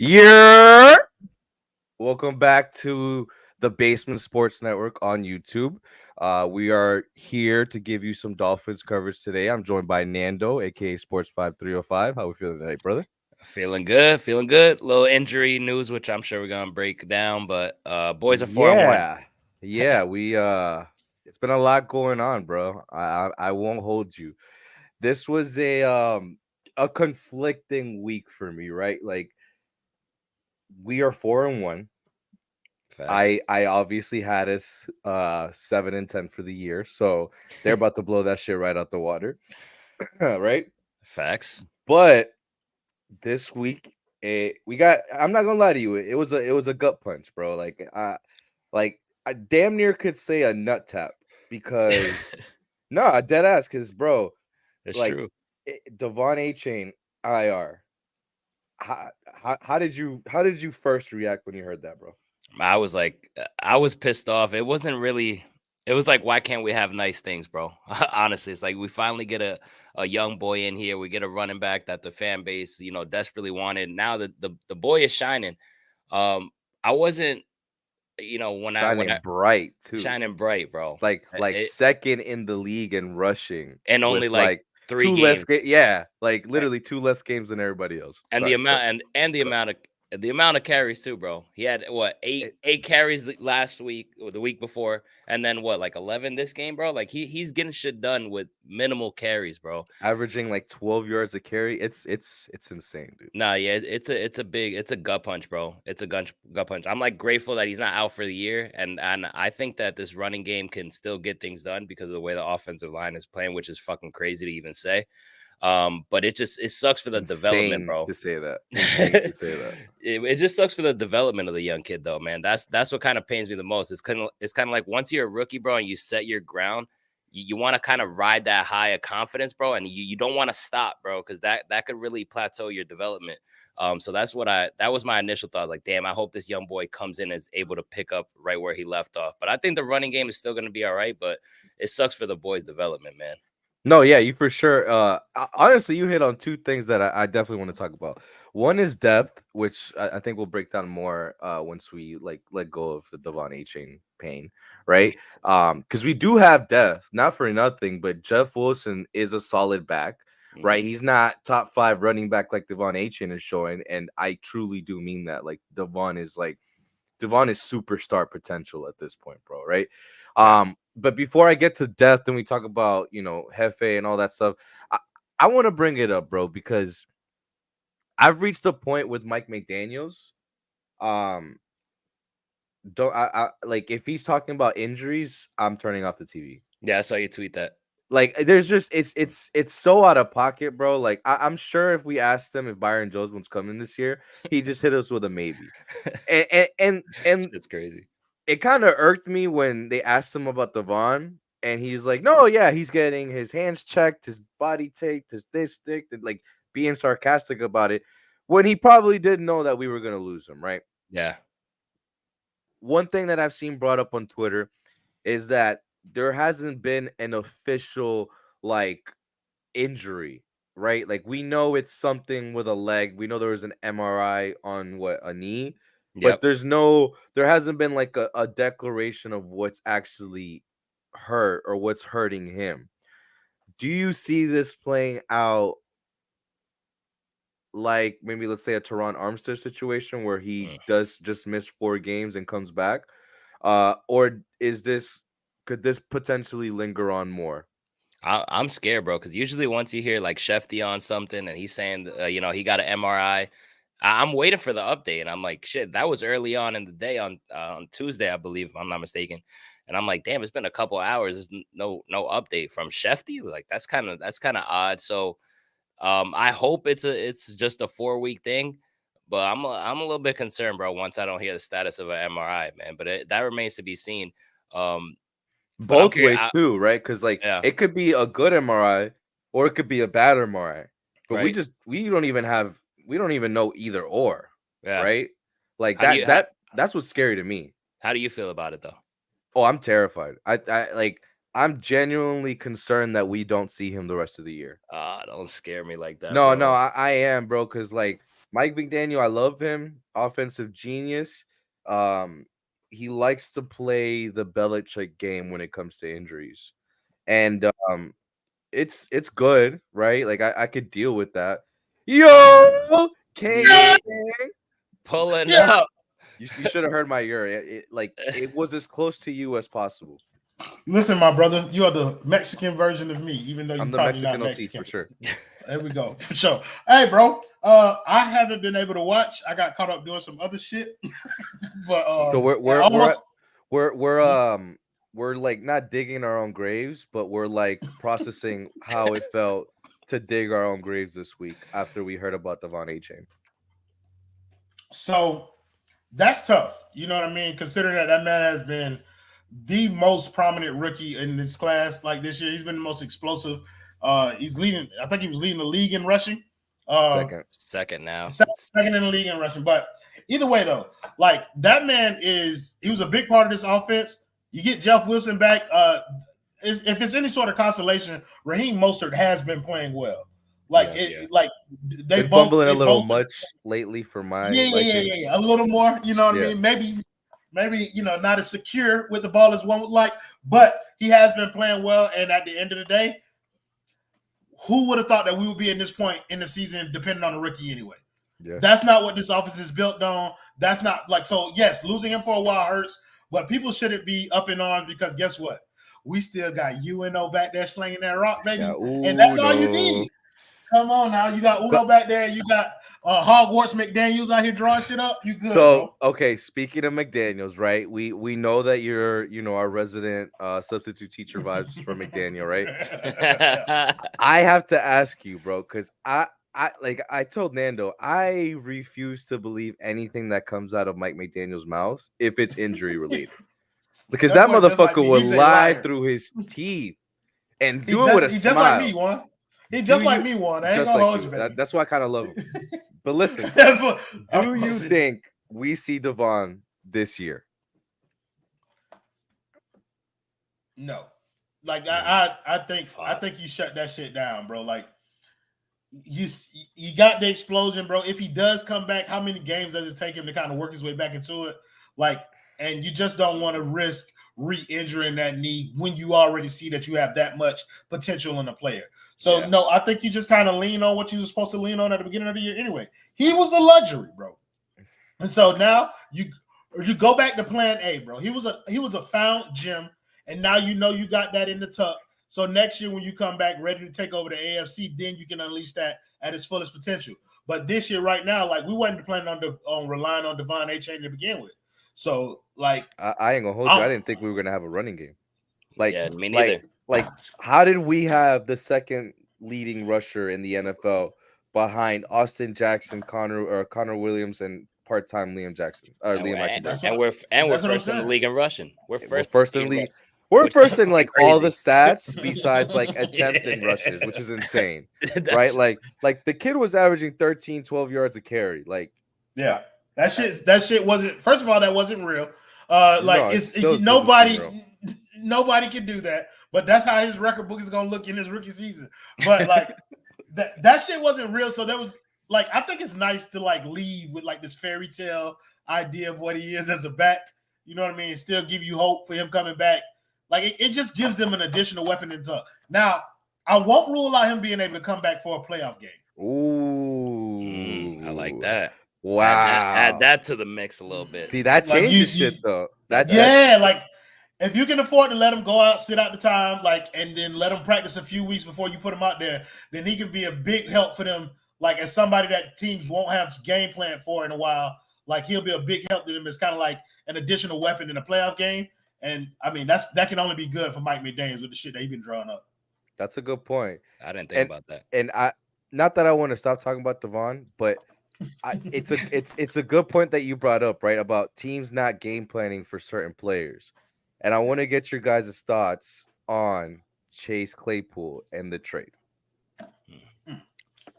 Yeah. Welcome back to the Basement Sports Network on YouTube. We are here to give you some Dolphins coverage today. I'm joined by Nando, aka Sports 5305. How we feeling tonight, brother? Feeling good, feeling good. Little injury news, which I'm sure we're gonna break down. But boys are 4-1. Yeah. Yeah, we it's been a lot going on, bro. I won't hold you. This was a conflicting week for me, right? Like we are 4-1. Facts. I obviously had us 7-10 for the year, so they're about to blow that shit right out the water, right? Facts. But this week, we got. I'm not gonna lie to you, it was a gut punch, bro. I damn near could say a nut tap because nah, dead ass, because bro, It's like true. Devon A Chain IR. How did you first react when you heard that, bro? I was pissed off. It wasn't really. It was like, why can't we have nice things, bro? Honestly, it's like we finally get a young boy in here. We get a running back that the fan base, desperately wanted. Now the boy is shining. Um, I wasn't, when I Shining bright too. shining bright, bro. Like second in the league in rushing And with only like like 3 games. yeah, like literally two less games than everybody else. And the Sorry, amount and the amount of carries too, bro. He had what it, eight carries last week or the week before, and then what, like 11 this game, bro. Like he's getting shit done with minimal carries, bro. averaging like 12 yards a carry. It's insane, dude. Nah, yeah, it's a gut punch, bro. It's a gut punch. I'm like grateful that he's not out for the year, and I think that this running game can still get things done because of the way the offensive line is playing, which is fucking crazy to even say. But it sucks for the development, Insane bro. to say that. Insane to say that. It just sucks for the development of the young kid, though, man. That's what kind of pains me the most. It's kind of like once you're a rookie, bro, and you set your ground, you want to kind of ride that high of confidence, bro, and you don't want to stop, bro, because that could really plateau your development. So that was my initial thought. Like, damn, I hope this young boy comes in and is able to pick up right where he left off. But I think the running game is still going to be all right. But it sucks for the boy's development, man. No, yeah, you for sure. Honestly, you hit on two things that I definitely want to talk about. One is depth, which I think we'll break down more once we like let go of the Devon A chain pain, right? Because we do have depth, not for nothing, but Jeff Wilson is a solid back, right? Hmm. He's not top five running back like Devon A chain is showing, and I truly do mean that. Devon is superstar potential at this point, bro, right? Yeah. But before I get to depth and we talk about, Hefe and all that stuff, I, I want to bring it up, bro, because I've reached a point with Mike McDaniels. Um, don't I like if he's talking about injuries, I'm turning off the TV. Yeah, I saw you tweet that. Like there's just it's so out of pocket, bro. Like I'm sure if we asked him if Byron Jones coming this year, he just hit us with a maybe. And Shit's crazy. it kind of irked me when they asked him about Devon, and he's like, "No, yeah, he's getting his hands checked, his body taped, his this stick, and like being sarcastic about it." When he probably didn't know that we were gonna lose him, right? Yeah. One thing that I've seen brought up on Twitter is that there hasn't been an official like injury, right? Like we know it's something with a leg. We know there was an MRI on a knee, but Yep. there hasn't been like a declaration of what's actually hurt or what's hurting him. Do you see this playing out like maybe let's say a Teron Armstead situation where he Mm. does just miss 4 games and comes back? Or could this potentially linger on more? I'm scared, bro, because usually once you hear like Shefty on something and he's saying, he got an MRI, am waiting for the update. And I'm like, shit, that was early on in the day on Tuesday, I believe, if I'm not mistaken. And I'm like, damn, it's been a couple hours. There's no update from Shefty. Like that's kind of odd. So I hope it's just a 4 week thing. But I'm a little bit concerned, bro. Once I don't hear the status of an MRI, man. But that remains to be seen. Um, but I'm Both curious. ways too, right? Because like Yeah, it could be a good MRI or it could be a bad MRI. But right. we don't even know either or, Yeah. right? Like How do you that's what's scary to me. how do you feel about it though? Oh, I'm terrified. I'm genuinely concerned that we don't see him the rest of the year. Don't scare me like that, No, bro. I am, bro, because like Mike McDaniel, I love him. Offensive genius. Um, he likes to play the Belichick game when it comes to injuries, and it's good, right? Like I could deal with that. Yo, Kang, Yeah, Pulling yeah. up. you should have heard my ear. Like it was as close to you as possible. Listen, my brother, you are the Mexican version of me, even though you're I'm the probably not Mexican OT Mexican. for sure. There we go, for sure. Hey, bro, I haven't been able to watch. I got caught up doing some other shit, but So almost. we're like not digging our own graves, but we're like processing how it felt to dig our own graves this week after we heard about Devon A Chain. So that's tough. You know what I mean? Considering that man has been the most prominent rookie in this class, like this year, he's been the most explosive. He's leading. I think he was leading the league in rushing. Second now. Second in the league in rushing. But either way, though, like that man he was a big part of this offense. You get Jeff Wilson back. If it's any sort of consolation, Raheem Mostert has been playing well. Like like they been both fumbling a little both, much lately for my yeah, a little more. You know what I mean? Maybe not as secure with the ball as one would like, but he has been playing well. And at the end of the day, who would have thought that we would be in this point in the season depending on the rookie anyway? Yeah. That's not what this offense is built on. That's not like so. Yes, losing him for a while hurts, but people shouldn't be up in arms because guess what? We still got UNO back there slinging that rock, baby, and that's all you need. Come on now, you got Uno back there. You got Hogwarts McDaniels out here drawing shit up. You good? So bro. Okay, speaking of McDaniels, right? We know that you're our resident substitute teacher vibes for McDaniel, right? I have to ask you, bro, because I told Nando I refuse to believe anything that comes out of Mike McDaniel's mouth if it's injury related, because that motherfucker will lie through his teeth and do it with a smile. He just like me, one. He just like me, one. I ain't gonna hold you, baby. That's why I kind of love him. But listen, do you think we see Devon this year? No. Like I think you shut that shit down, bro. Like you got the explosion, bro. If he does come back, how many games does it take him to kind of work his way back into it? Like, and you just don't want to risk re-injuring that knee when you already see that you have that much potential in a player. So no, I think you just kind of lean on what you were supposed to lean on at the beginning of the year anyway. He was a luxury, bro. And so now you go back to plan A, bro. He was a found gem, and now you got that in the tuck. So next year when you come back ready to take over the AFC, then you can unleash that at its fullest potential. But this year, right now, like we wasn't planning on relying on Devon A. Chain to begin with. So like I ain't gonna hold you. I didn't think we were gonna have a running game. Like me neither. Like how did we have the second leading rusher in the NFL behind Austin Jackson, Connor Williams, and part-time Liam Jackson or Liam Eichenberg? And we're first in the league in rushing. We're first in the league. We're first in like all the stats besides like attempt and rushes, which is insane, right? Like the kid was averaging 13, 12 yards a carry. Like, yeah, that shit wasn't. First of all, that wasn't real. Nobody can do that. But that's how his record book is gonna look in his rookie season. But like that shit wasn't real. So that was like I think it's nice to like leave with like this fairy tale idea of what he is as a back. You know what I mean? Still give you hope for him coming back. Like it just gives them an additional weapon in tuck. Now, I won't rule out him being able to come back for a playoff game. Ooh, I like that. Wow, add that to the mix a little bit. See, that changes shit though. Like if you can afford to let him go out, sit out the time, like, and then let him practice a few weeks before you put him out there, then he can be a big help for them. Like as somebody that teams won't have game plan for in a while, like he'll be a big help to them. It's kind of like an additional weapon in a playoff game. And I mean, that can only be good for Mike McDaniel with the shit that he's been drawing up. That's a good point. I didn't think about that. And not that I want to stop talking about Devon, but it's a good point that you brought up, right? About teams not game planning for certain players. And I want to get your guys' thoughts on Chase Claypool and the trade.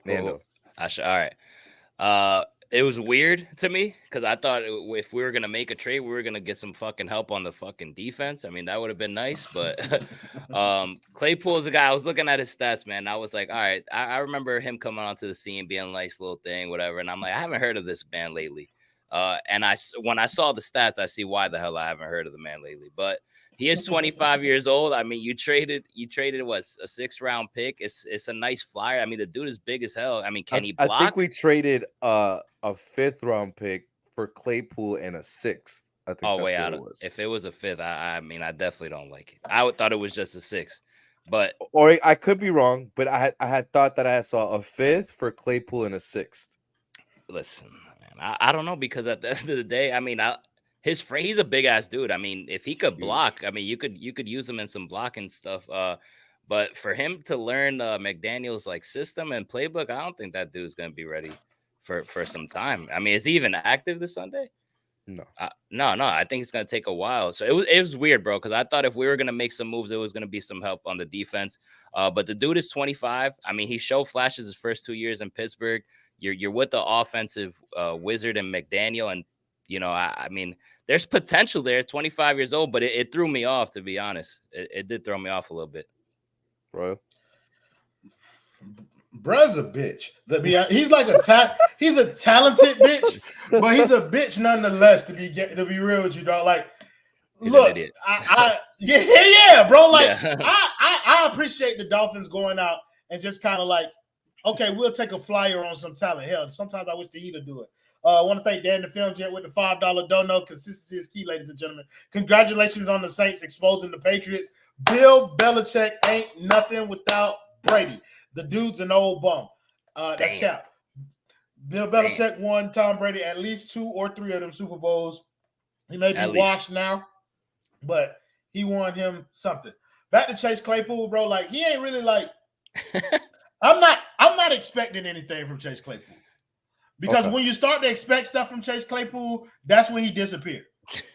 Nando. All right. It was weird to me because I thought if we were gonna make a trade, we were gonna get some fucking help on the fucking defense. I mean, that would have been nice. But Claypool is a guy. I was looking at his stats, man. I was like, all right. I remember him coming onto the scene, being a nice little thing, whatever. And I'm like, I haven't heard of this man lately. And when I saw the stats, I see why the hell I haven't heard of the man lately. But he is 25 years old. I mean, you traded what, a 6th-round pick. It's a nice flyer. I mean, the dude is big as hell. I mean, can he block? I think we traded a 5th-round pick for Claypool and a 6th. I think Oh, that's way what out it of was. if it was a 5th, I mean, I definitely don't like it. I thought it was just a 6th, but Or I could be wrong, but I had thought that I saw a 5th for Claypool and a 6th. listen, man, I don't know, because at the end of the day, I mean, he's a big ass dude. I mean, if he could block, I mean, you could use him in some blocking stuff. But for him to learn McDaniel's like system and playbook, I don't think that dude's gonna be ready for some time. I mean, is he even active this Sunday? No. No. I think it's gonna take a while. So it was weird, bro. Because I thought if we were gonna make some moves, it was gonna be some help on the defense. But the dude is 25. I mean, he showed flashes his first 2 years in Pittsburgh. You're with the offensive wizard and McDaniel, and I mean, there's potential there. 25 years old, but it threw me off, to be honest. It did throw me off a little bit, bro. Bruh's a bitch. He's like he's a talented bitch, but he's a bitch nonetheless. To be real with you, dog. Like, he's look, an idiot. yeah, bro. Like, Yeah. I appreciate the Dolphins going out and just kind of like, okay, we'll take a flyer on some talent. Hell, sometimes I wish the Heat would do it. I want to thank Dan the Film Jet with the $5 dono. Consistency is key, ladies and gentlemen. Congratulations on the Saints exposing the Patriots. Bill Belichick ain't nothing without Brady. The dude's an old bum. That's cap. Bill Belichick won Tom Brady at least 2 or 3 of them Super Bowls. He may be washed now, but he won him something. Back to Chase Claypool, bro. Like, he ain't really like. I'm not expecting anything from Chase Claypool. Because when you start to expect stuff from Chase Claypool, that's when he disappeared.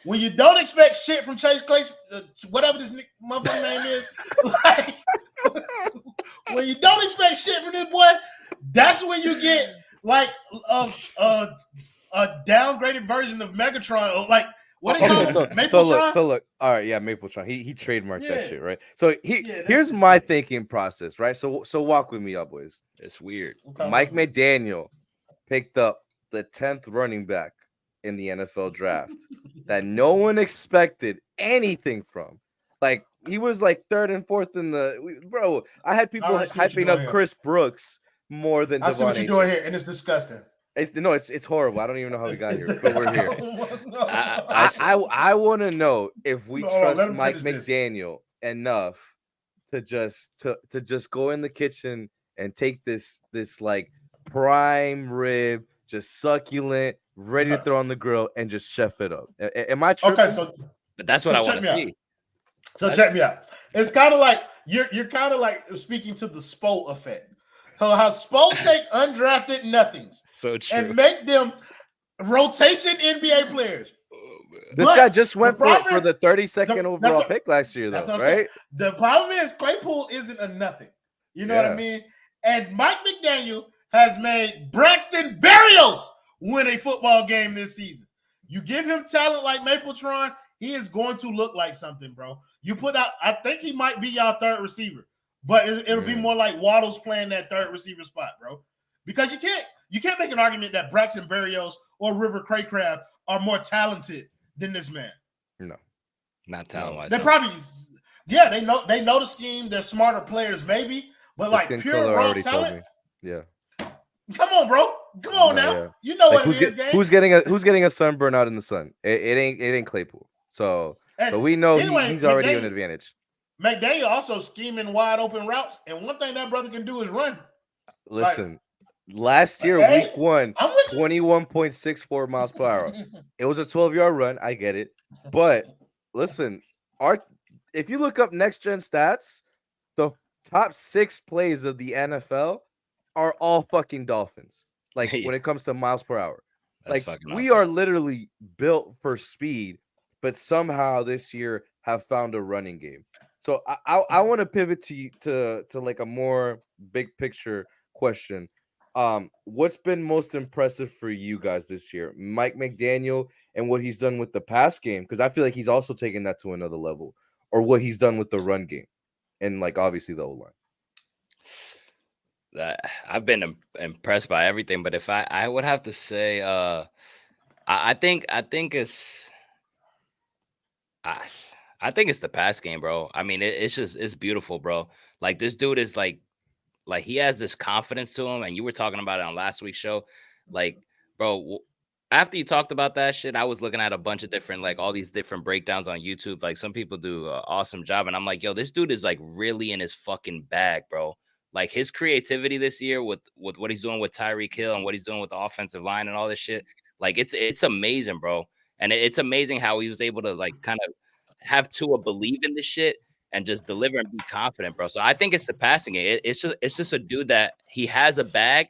When you don't expect shit from Chase Claypool, whatever this motherfucking name is, like, when you don't expect shit from this boy, that's when you get like a downgraded version of Megatron, or like what they call it? Mapletron? So look, all right, yeah, Mapletron. He trademarked that shit, right? So here's my thinking process, right? So walk with me up, boys. It's weird. Mike McDaniel picked up the 10th running back in the NFL draft that no one expected anything from. Like, he was like 3rd and 4th in the bro. I had people hyping up Chris Brooks more than I see what you're doing here, and it's disgusting. It's horrible. I don't even know how we got here, but we're here. I want to know if we trust Mike McDaniel enough to just go in the kitchen and take this like prime rib, just succulent, ready to throw on the grill, and just chef it up. Am I tripping? Okay, but that's what I want to see. So check me out. It's kind of like you're kind of like speaking to the Spo effect. So how Spo take undrafted nothings, so true, and make them rotation NBA players. This guy just went for the 32nd overall pick last year, though, right? The problem is Claypool isn't a nothing. You know what I mean? And Mike McDaniel has made Braxton Berrios win a football game this season. You give him talent like Mapletron, he is going to look like something, bro. You put out, I think he might be your 3rd receiver, but it'll be more like Waddle's playing that 3rd receiver spot, bro. Because you can't make an argument that Braxton Berrios or River Craycraft are more talented than this man. No, not talent-wise. They're probably, they know the scheme. They're smarter players, maybe, but like pure raw talent. Yeah. Come on, bro. Come on now. Yeah. You know like what it is, gang. Who's getting a sunburn out in the sun? It ain't Claypool. So we know anyway, he's already an advantage. McDaniel also scheming wide open routes, and one thing that brother can do is run. Listen, last year, week 1, 21.64 miles per hour. It was a 12-yard run. I get it. But listen, if you look up next gen stats, the top 6 plays of the NFL are all fucking Dolphins. Like, when it comes to miles per hour. That's like, we are literally built for speed, but somehow this year have found a running game. So I want to pivot to like a more big picture question. What's been most impressive for you guys this year? Mike McDaniel and what he's done with the pass game, because I feel like he's also taken that to another level, or what he's done with the run game, and like obviously the O-line. I've been impressed by everything, but if I would have to say, I think it's I think it's the pass game, bro. I mean, it's beautiful, bro. Like this dude is like he has this confidence to him, and you were talking about it on last week's show. Like, bro, after you talked about that shit, I was looking at a bunch of different like all these different breakdowns on YouTube. Like some people do an awesome job, and I'm like, yo, this dude is like really in his fucking bag, bro. Like his creativity this year with what he's doing with Tyreek Hill and what he's doing with the offensive line and all this shit, like it's amazing, bro. And it's amazing how he was able to like kind of have Tua believe in this shit and just deliver and be confident, bro. So I think it's the passing game. It's just a dude that he has a bag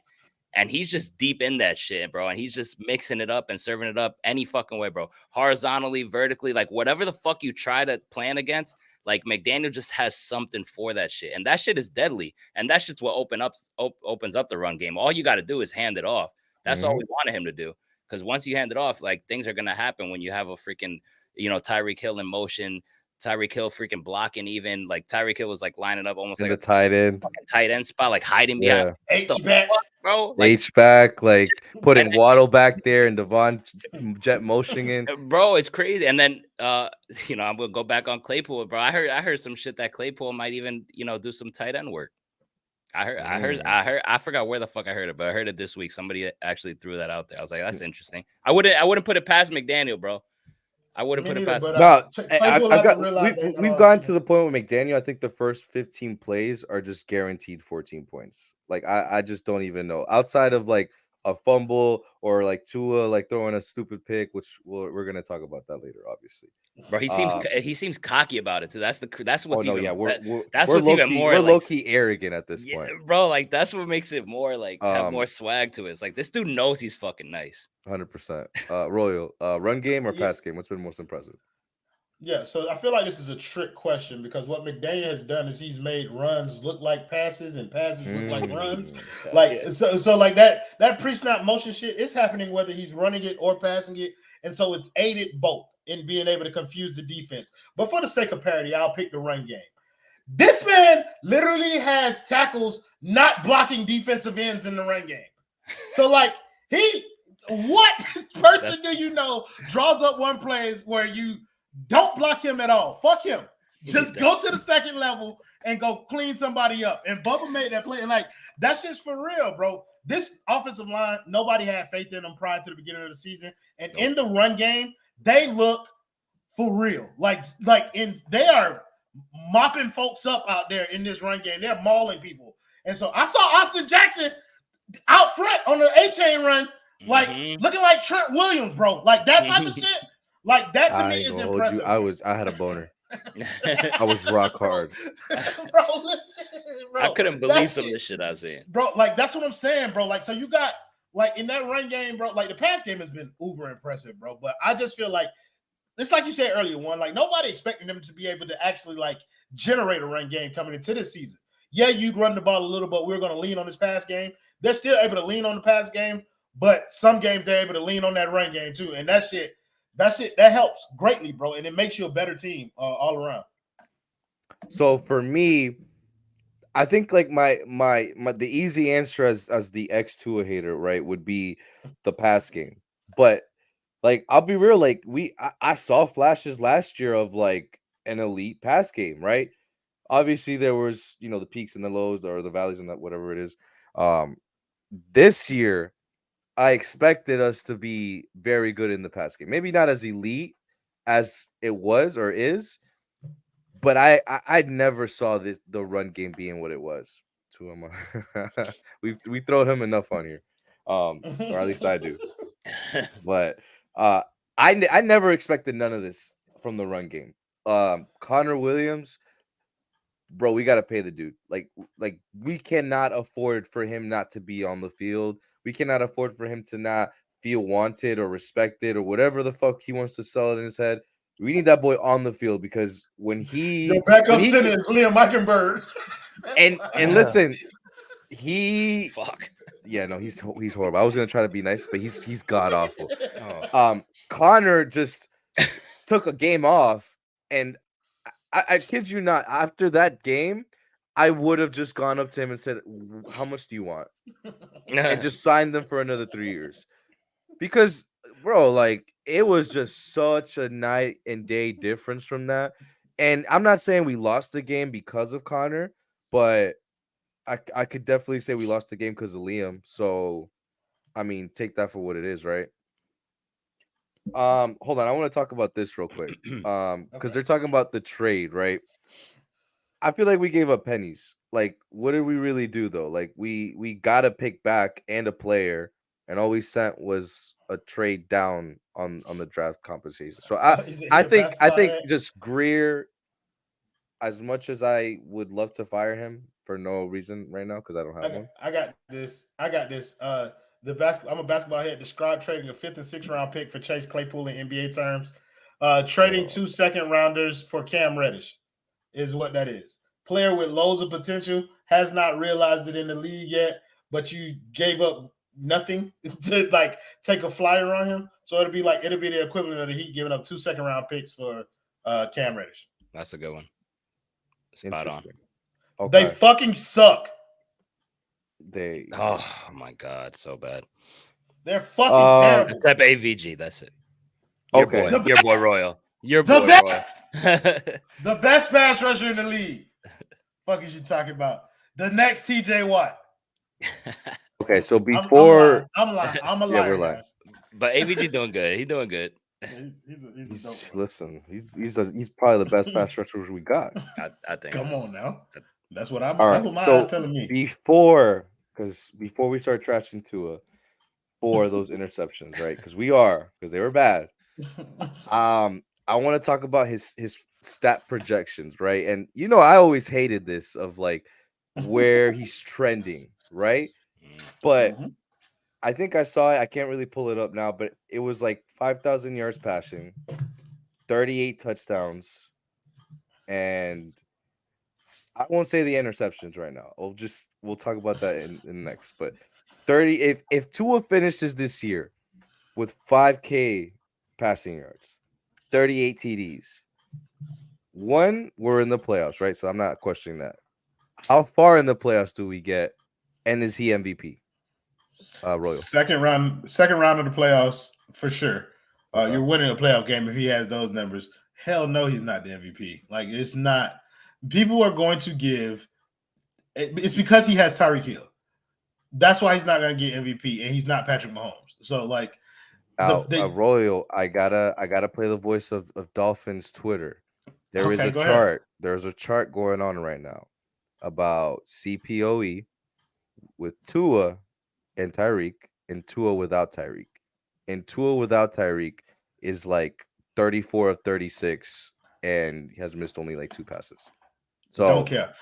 and he's just deep in that shit, bro. And he's just mixing it up and serving it up any fucking way, bro. Horizontally, vertically, like whatever the fuck you try to plan against, like McDaniel just has something for that shit. And that shit is deadly. And that's just what opens up the run game. All you got to do is hand it off. That's all we wanted him to do. Because once you hand it off, like things are gonna happen when you have a freaking, Tyreek Hill in motion, Tyreek Hill freaking blocking, even like Tyreek Hill was like lining up almost In like the tight end, tight end spot, like hiding behind H back, bro. Like, H back, like putting Waddle back there and Devon jet motioning in. bro, it's crazy. And then I'm gonna go back on Claypool, bro. I heard some shit that Claypool might even do some tight end work. I forgot where the fuck I heard it, but I heard it this week. Somebody actually threw that out there. I was like, that's interesting. I wouldn't put it past McDaniel, bro. I wouldn't put it past. We've gotten to the point with McDaniel. I think the first 15 plays are just guaranteed 14 points. Like I just don't even know, outside of like a fumble or like Tua like throwing a stupid pick, which we're gonna talk about that later, obviously. Bro, he seems cocky about it too. That's what's even more low key arrogant at this point, bro. Like that's what makes it more like have more swag to it. It's like this dude knows he's fucking nice. 100%. Royal, run game or pass game? What's been most impressive? Yeah, so I feel like this is a trick question because what McDaniel has done is he's made runs look like passes and passes look like runs. Like so like that pre-snap motion shit is happening whether he's running it or passing it, and so it's aided both in being able to confuse the defense. But for the sake of parity, I'll pick the run game. This man literally has tackles not blocking defensive ends in the run game. So like what person do you know draws up one plays where you don't block him at all? Fuck him. Just go to the second level and go clean somebody up. And Bubba made that play. And like, that shit's for real, bro. This offensive line, nobody had faith in them prior to the beginning of the season. And in the run game, they look for real. They are mopping folks up out there in this run game. They're mauling people. And so I saw Austin Jackson out front on the A-chain run, looking like Trent Williams, bro. Like that type of shit. Like that to me is impressive. I had a boner. I was rock hard. Bro, listen, bro. I couldn't believe some of the shit I was seeing. Bro, like that's what I'm saying, bro. Like, so you got like in that run game, bro, like the pass game has been uber impressive, bro. But I just feel like it's like you said earlier, like nobody expecting them to be able to actually like generate a run game coming into this season. Yeah, you'd run the ball a little, but we're going to lean on this pass game. They're still able to lean on the pass game, but some games they're able to lean on that run game too. And that helps greatly, bro. And it makes you a better team all around. So for me, I think like my the easy answer as the X2 hater, right, would be the pass game. But like I'll be real, like I saw flashes last year of like an elite pass game, right? Obviously there was, the peaks and the lows or the valleys and that whatever it is. This year I expected us to be very good in the pass game. Maybe not as elite as it was or is, but I never saw the run game being what it was. To him, we throw him enough on here, or at least I do. But I never expected none of this from the run game. Connor Williams, bro, we gotta pay the dude. Like we cannot afford for him not to be on the field. We cannot afford for him to not feel wanted or respected or whatever the fuck he wants to sell it in his head. We need that boy on the field because when your backup center is Liam Eichenberg. And listen, he Yeah, no, he's horrible. I was gonna try to be nice, but he's god awful. Oh. Connor just took a game off, and I kid you not, after that game, I would have just gone up to him and said, "How much do you want?" and just signed them for another 3 years. Because, bro, like it was just such a night and day difference from that. And I'm not saying we lost the game because of Connor, but I could definitely say we lost the game because of Liam. So, I mean, take that for what it is, right? Hold on, I want to talk about this real quick. Because Okay. they're talking about the trade, right? I feel like we gave up pennies. Like, what did we really do though? Like, we got a pick back and a player, and all we sent was a trade down on the draft compensation. So Is it I here think basketball head? just Greer, as much as I would love to fire him for no reason right now because I don't have one. I got this. I got this. I'm a basketball head. Describe trading a 5th and 6th round pick for Chase Claypool in NBA terms. Trading Oh, 2 second rounders for Cam Reddish is what that is. Player with loads of potential, has not realized it in the league yet, but you gave up nothing to like take a flyer on him. So it'll be the equivalent of the Heat giving up 2 second round picks for Cam Reddish. That's a good one. Spot on. interesting. They Okay. fucking suck. Oh my god, so bad. They're fucking terrible. Except AVG, that's it. Okay. Your boy Royal. Your The boy best. Royal. The best pass rusher in the league. Fuck is you talking about? The next TJ Watt. Okay, so before I'm lying. I'm a Yeah, liar, we're lying. guys. But AVG doing good. He doing good. He's a dope one. listen, he's probably the best pass rusher we got. I think. Come on now. That's what I'm. All That's right, what my so eyes telling me. before we start trashing Tua for those interceptions, right? Because they were bad. I want to talk about his stat projections, right? And I always hated this of like where he's trending, right? But Mhm. I think I saw it. I can't really pull it up now, but it was like 5,000 yards passing, 38 touchdowns, and I won't say the interceptions right now. We'll talk about that in next. But 30 if Tua finishes this year with 5K passing yards, 38 TDs. One, we're in the playoffs, right? So I'm not questioning that. How far in the playoffs do we get? And is he MVP? Royal. Second round of the playoffs for sure. Okay. You're winning a playoff game if he has those numbers. Hell no, he's not the MVP. Like it's not. People are going to give. It's because he has Tyreek Hill. That's why he's not going to get MVP, and he's not Patrick Mahomes. So like, Now, Royal, I gotta play the voice of Dolphins Twitter. There is Okay, a go ahead. chart. There's a chart going on right now about CPOE with Tua and Tyreek, and Tua without Tyreek. And Tua without Tyreek is like 34 of 36, and he has missed only like 2 passes. So don't care.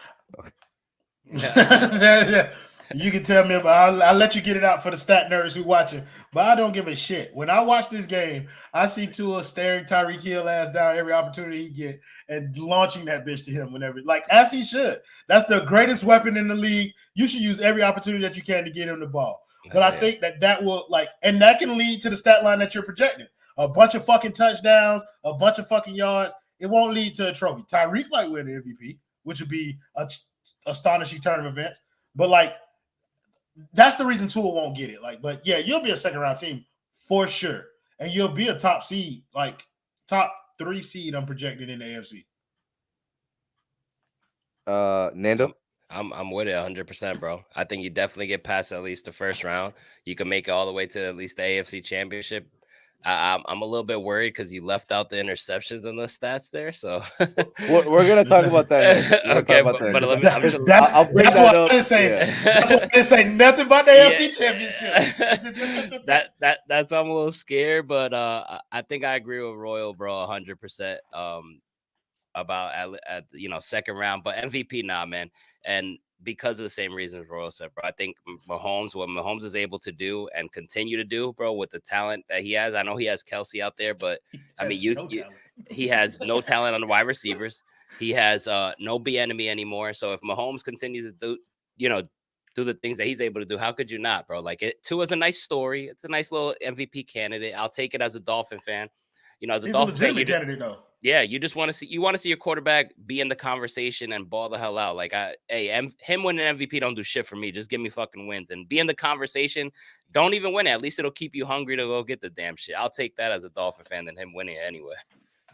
Yeah. You can tell me about. I'll let you get it out for the stat nerds who watching, but I don't give a shit. When I watch this game, I see Tua staring Tyreek Hill ass down every opportunity he get and launching that bitch to him whenever, like as he should. That's the greatest weapon in the league. You should use every opportunity that you can to get him the ball. But I think that will and that can lead to the stat line that you're projecting. A bunch of fucking touchdowns, a bunch of fucking yards. It won't lead to a trophy. Tyreek might win the MVP, which would be a astonishing turn of events. But like, that's the reason Tua won't get it. Like, but yeah, you'll be a second round team for sure, and you'll be a top seed, like top 3 seed. I'm projected in the AFC. Nando, I'm with it 100%, bro. I think you definitely get past at least the first round. You can make it all the way to at least the AFC Championship. I'm a little bit worried because you left out the interceptions and the stats there. So we're gonna talk about that next. Okay, but let me. I'll bring that up. That's why I didn't say nothing about the AFC Championship. That's why I'm a little scared, but I think I agree with Royal, bro, 100%. About at second round, but MVP now, man, and because of the same reasons Royal said, bro. I think what Mahomes is able to do and continue to do, bro, with the talent that he has. I know he has Kelsey out there, but I mean, he has no talent on the wide receivers. He has no Bieniemy anymore. So if Mahomes continues to do, do the things that he's able to do, how could you not, bro? Like, Tua's a nice story. It's a nice little MVP candidate. I'll take it as a Dolphin fan. You know, as a He's Dolphin a fan, legitimate candidate, though. yeah, you just want to see your quarterback be in the conversation and ball the hell out. Like, him winning MVP don't do shit for me. Just give me fucking wins and be in the conversation. Don't even win it. At least it'll keep you hungry to go get the damn shit. I'll take that as a Dolphin fan than him winning it anyway.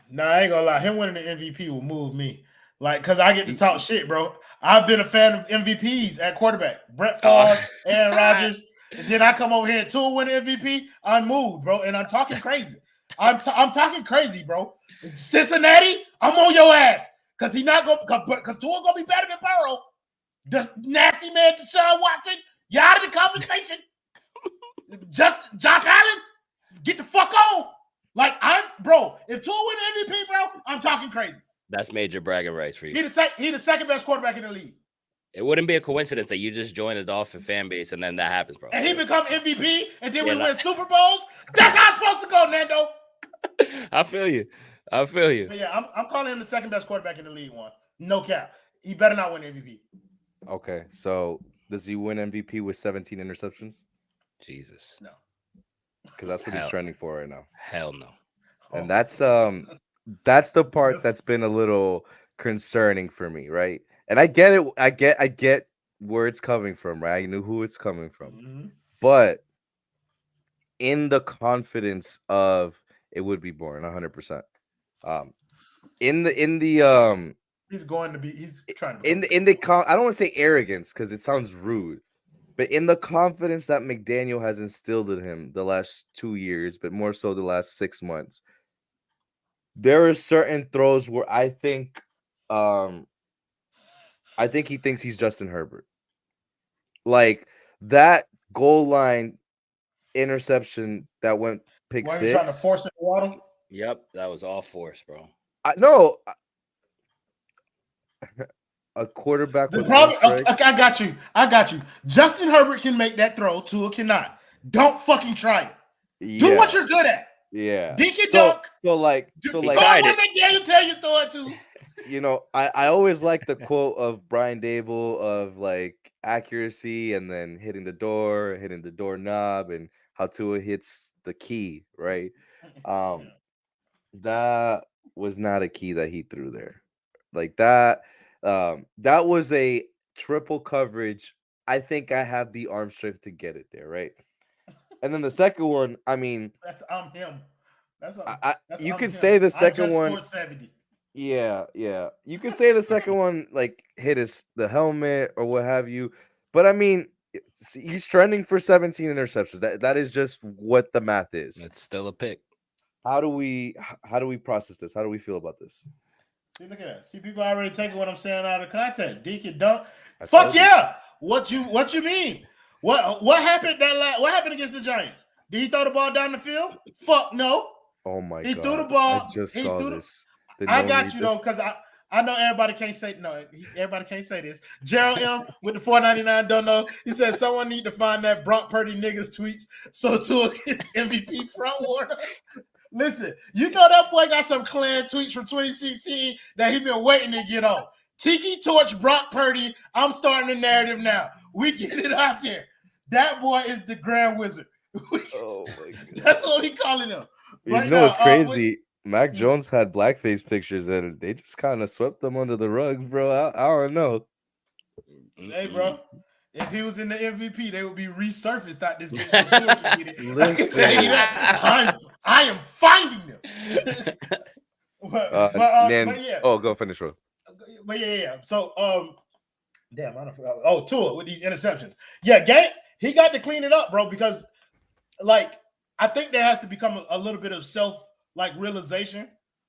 Nah, I ain't gonna lie. Him winning the MVP will move me. Like, because I get to talk shit, bro. I've been a fan of MVPs at quarterback. Brett Favre, Aaron Rodgers. And then I come over here and Tua win the MVP. I'm moved, bro. And I'm talking crazy. I'm talking crazy, bro. Cincinnati, I'm on your ass. Because he's not going to, because Tua's going to be better than Burrow. The nasty man, Deshaun Watson, you out of the conversation. Just Josh Allen, get the fuck on. Like, if Tua win the MVP, bro, I'm talking crazy. That's major bragging rights for you. He the second best quarterback in the league. It wouldn't be a coincidence that you just joined the Dolphin fan base and then that happens, bro. And he become MVP, and then we win Super Bowls. That's how it's supposed to go, Nando. I feel you. But yeah, I'm calling him the second best quarterback in the league. No cap. He better not win MVP. Okay, so does he win MVP with 17 interceptions? Jesus. No. Because that's what he's trending for right now. Hell no. And that's the part that's been a little concerning for me, right? And I get it. I get where it's coming from, right? I knew who it's coming from. Mm-hmm. But in the confidence of it would be boring, 100%. He's trying to be I don't want to say arrogance because it sounds rude, but in the confidence that McDaniel has instilled in him the last 2 years, but more so the last 6 months, there are certain throws where I think he thinks he's Justin Herbert. Like that goal line interception that went pick six. Trying to force it, Waddle? Yep, that was all force, bro. A quarterback. I got you. Justin Herbert can make that throw. Tua cannot. Don't fucking try it. Yeah. Do what you're good at. Yeah. Dink dunk. So like. McDaniel tell you throw it to. You know, I always like the quote of Brian Dable of like accuracy and then hitting the doorknob, and how Tua hits the key, right? That was not a key that he threw there. Like that was a triple coverage. I think I have the arm strength to get it there, right? And then the second one, I mean, that's him. You could say the second one. 70. Yeah. You could say the second one like hit the helmet or what have you, but I mean, he's trending for 17 interceptions. That is just what the math is. It's still a pick. How do we process this? How do we feel about this? See, look at that. See, people already taking what I'm saying out of context. Dink and dunk. Fuck yeah. What you mean? What happened what happened against the Giants? Did he throw the ball down the field? Fuck no. Oh my god. He threw the ball. I just saw this. I got you though, because I know everybody can't say no. Everybody can't say this. Gerald M with the $4.99 don't know. He said someone need to find that Brock Purdy niggas tweets so Tua gets MVP front warner. Listen, you know that boy got some clan tweets from 2016 that he been waiting to get on. Tiki Torch Brock Purdy. I'm starting the narrative now. We get it out there. That boy is the Grand Wizard. Oh my god. That's what we calling him. Right, you know what's crazy? Mac Jones had blackface pictures and they just kind of swept them under the rug, bro. I don't know. Hey, bro. If he was in the MVP, they would be resurfaced out this bitch. I can tell you that. I am finding them. but yeah. Oh, go finish, bro. But yeah. So, damn, I don't forget. Oh, Tua with these interceptions. Yeah, he got to clean it up, bro, because, like, I think there has to become a little bit of realization.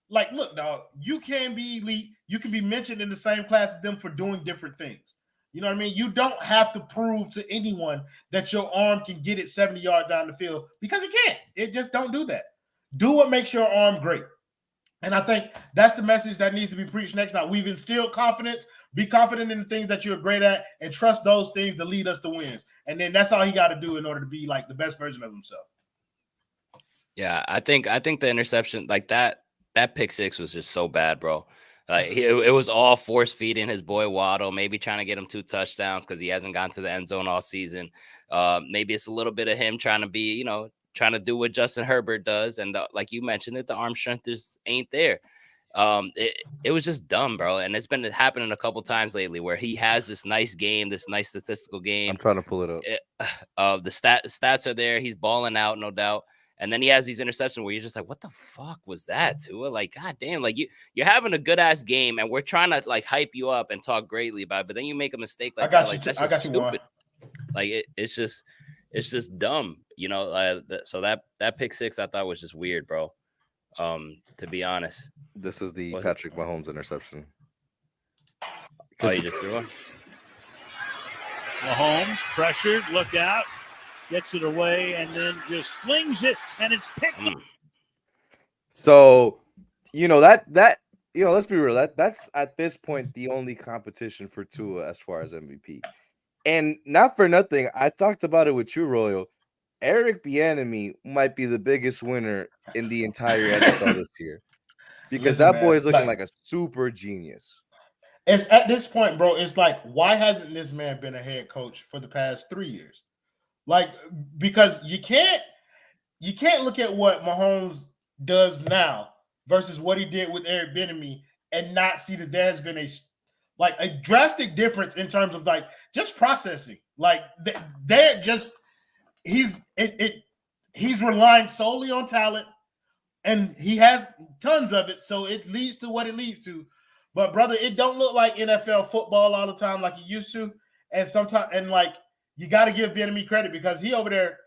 Like, look, dog, you can be elite. You can be mentioned in the same class as them for doing different things. You know what I mean? You don't have to prove to anyone that your arm can get it 70 yards down the field because it can't. It just don't do that. Do what makes your arm great. And I think that's the message that needs to be preached next time. We've instilled confidence. Be confident in the things that you're great at and trust those things to lead us to wins. And then that's all he got to do in order to be like the best version of himself. Yeah, I think the interception, like that pick six was just so bad, bro. It was all force feeding his boy Waddle, maybe trying to get him 2 touchdowns because he hasn't gone to the end zone all season. Maybe it's a little bit of him trying to be, trying to do what Justin Herbert does. And like you mentioned it, the arm strength just ain't there. It was just dumb, bro. And it's been happening a couple times lately where he has this nice game, this nice statistical game. I'm trying to pull it up. The stats are there. He's balling out, no doubt. And then he has these interceptions where you're just like, what the fuck was that, Tua? Like, goddamn, like you're having a good ass game and we're trying to like hype you up and talk greatly about it, but then you make a mistake like that. Like, that's just stupid. Like it's just dumb, so that pick six I thought was just weird, bro. To be honest. This was the Patrick Mahomes interception. Oh, you just threw one? Mahomes pressured, look out, gets it away, and then just flings it, and it's picked up. So, let's be real. That's at this point the only competition for Tua as far as MVP. And not for nothing, I talked about it with you, Royal. Eric Bieniemy might be the biggest winner in the entire NFL this year. Because that boy is looking like a super genius. It's at this point, bro, it's like, why hasn't this man been a head coach for the past 3 years? Like, because you can't look at what Mahomes does now versus what he did with Eric Bieniemy and not see that there has been a drastic difference in terms of like just processing. Like they're just he's relying solely on talent. And he has tons of it, so it leads to what it leads to. But brother, it don't look like NFL football all the time like it used to. And sometimes, and like you got to give Bieniemy credit because he over there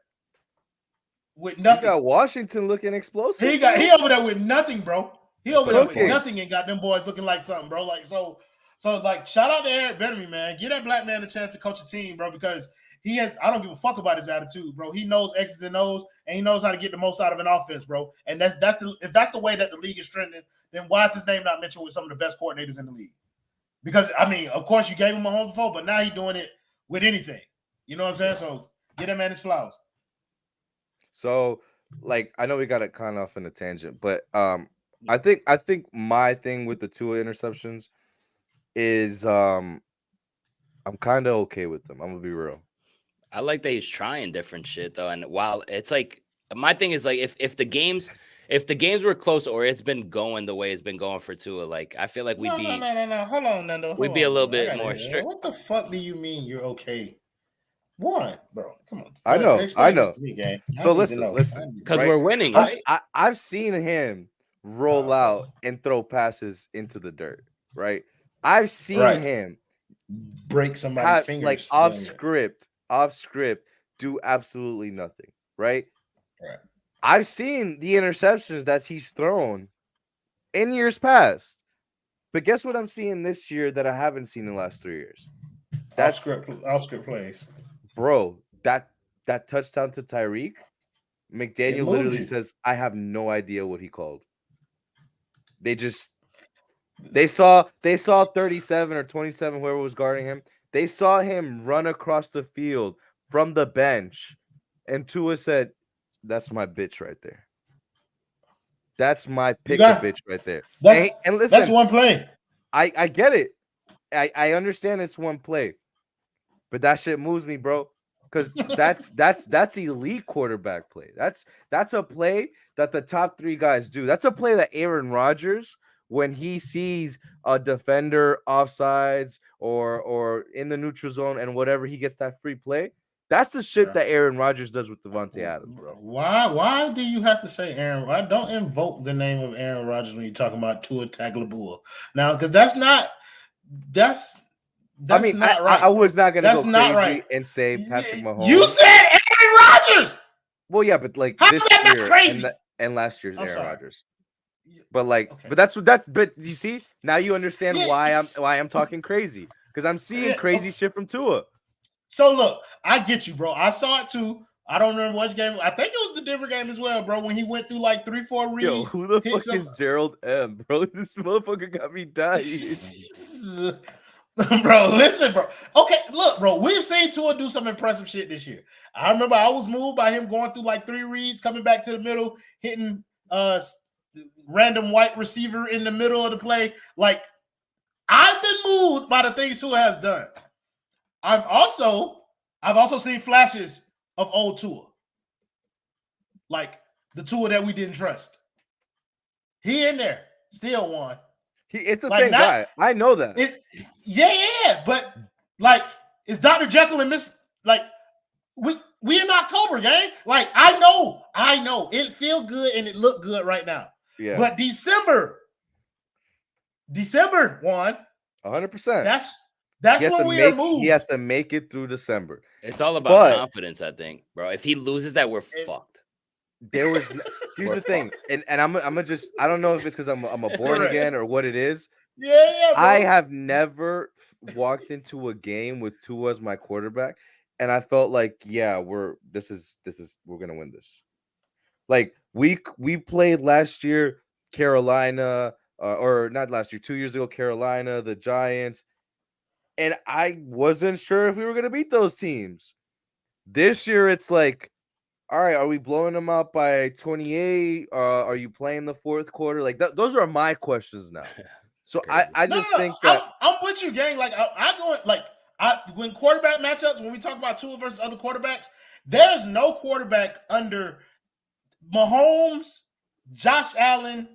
with nothing. He got Washington looking explosive. He over there with nothing, bro. He over there with nothing and got them boys looking like something, bro. Like so like shout out to Eric Bieniemy, man. Give that black man a chance to coach a team, bro, because he has. I don't give a fuck about his attitude, bro. He knows X's and O's, and he knows how to get the most out of an offense, bro. And if that's the way that the league is trending, then why is his name not mentioned with some of the best coordinators in the league? Because I mean, of course, you gave him a home before, but now he's doing it with anything. You know what I'm saying? So get that man his flowers. So, like, I know we got it kind of off in a tangent, but I think my thing with the Tua interceptions is I'm kind of okay with them. I'm gonna be real. I like that he's trying different shit though, and while it's like my thing is like if the games were close or it's been going the way it's been going for Tua, like I feel like we'd be no. Hold on, Nando. We'd be a little bit more strict. What the fuck do you mean you're okay? What, bro? Come on. I know. So listen, because we're winning. Right? I've seen him roll out and throw passes into the dirt. Right. I've seen him break somebody's fingers like off script, do absolutely nothing. Right. I've seen the interceptions that he's thrown in years past, but guess what I'm seeing this year that I haven't seen in the last 3 years? That's off script plays, bro. That touchdown to Tyreek, McDaniel literally says, "I have no idea what he called." They saw 37 or 27, whoever was guarding him. They saw him run across the field from the bench, and Tua said, "That's my bitch right there. That's my bitch right there." And listen, that's one play. I get it. I understand it's one play, but that shit moves me, bro. Because that's elite quarterback play. That's a play that the top 3 guys do. That's a play that Aaron Rodgers, when he sees a defender offsides or in the neutral zone and whatever, he gets that free play. That's the shit that Aaron Rodgers does with Devontae Adams, bro. Why do you have to say Aaron? Why don't invoke the name of Aaron Rodgers when you're talking about Tua Tagovailoa? Now, because that's not right. I was not gonna go crazy and say Patrick Mahomes. You said Aaron Rodgers. Well, yeah, but like how this year and last year's Aaron Rodgers. But like, but you see, now you understand why I'm talking crazy, because I'm seeing crazy shit from Tua. So look, I get you, bro. I saw it too. I don't remember which game. I think it was the Denver game as well, bro. When he went through like 3-4 reads. Yo, who the fuck is Gerald M, bro? This motherfucker got me dying. Bro, listen, bro. Okay, look, bro. We've seen Tua do some impressive shit this year. I remember I was moved by him going through like 3 reads, coming back to the middle, hitting random white receiver in the middle of the play. Like, I've been moved by the things Tua has done. I've also seen flashes of old Tua. Like the Tua that we didn't trust. He in there, still won. It's the same guy. I know that. Yeah. But like, it's Dr. Jekyll and Miss. Like, we in October, gang. Like, I know. It feel good and it look good right now. Yeah. But December 1. 100%. That's when we are moved. He has to make it through December. It's all about confidence, I think, bro. If he loses that, we're fucked. There was here's the thing, and I'm just I don't know if it's because I'm a born again or what it is. Yeah, bro. I have never walked into a game with Tua as my quarterback, and I felt like, yeah, we're gonna win this. Like we played last year, Carolina, or not last year, 2 years ago, Carolina, the Giants, and I wasn't sure if we were gonna beat those teams. This year, it's like, all right, are we blowing them out by 28? Are you playing the fourth quarter? Like those are my questions now. So I just think that I'm with you, gang. Like I go like when quarterback matchups, when we talk about Tua versus other quarterbacks, there's no quarterback under Mahomes, Josh Allen,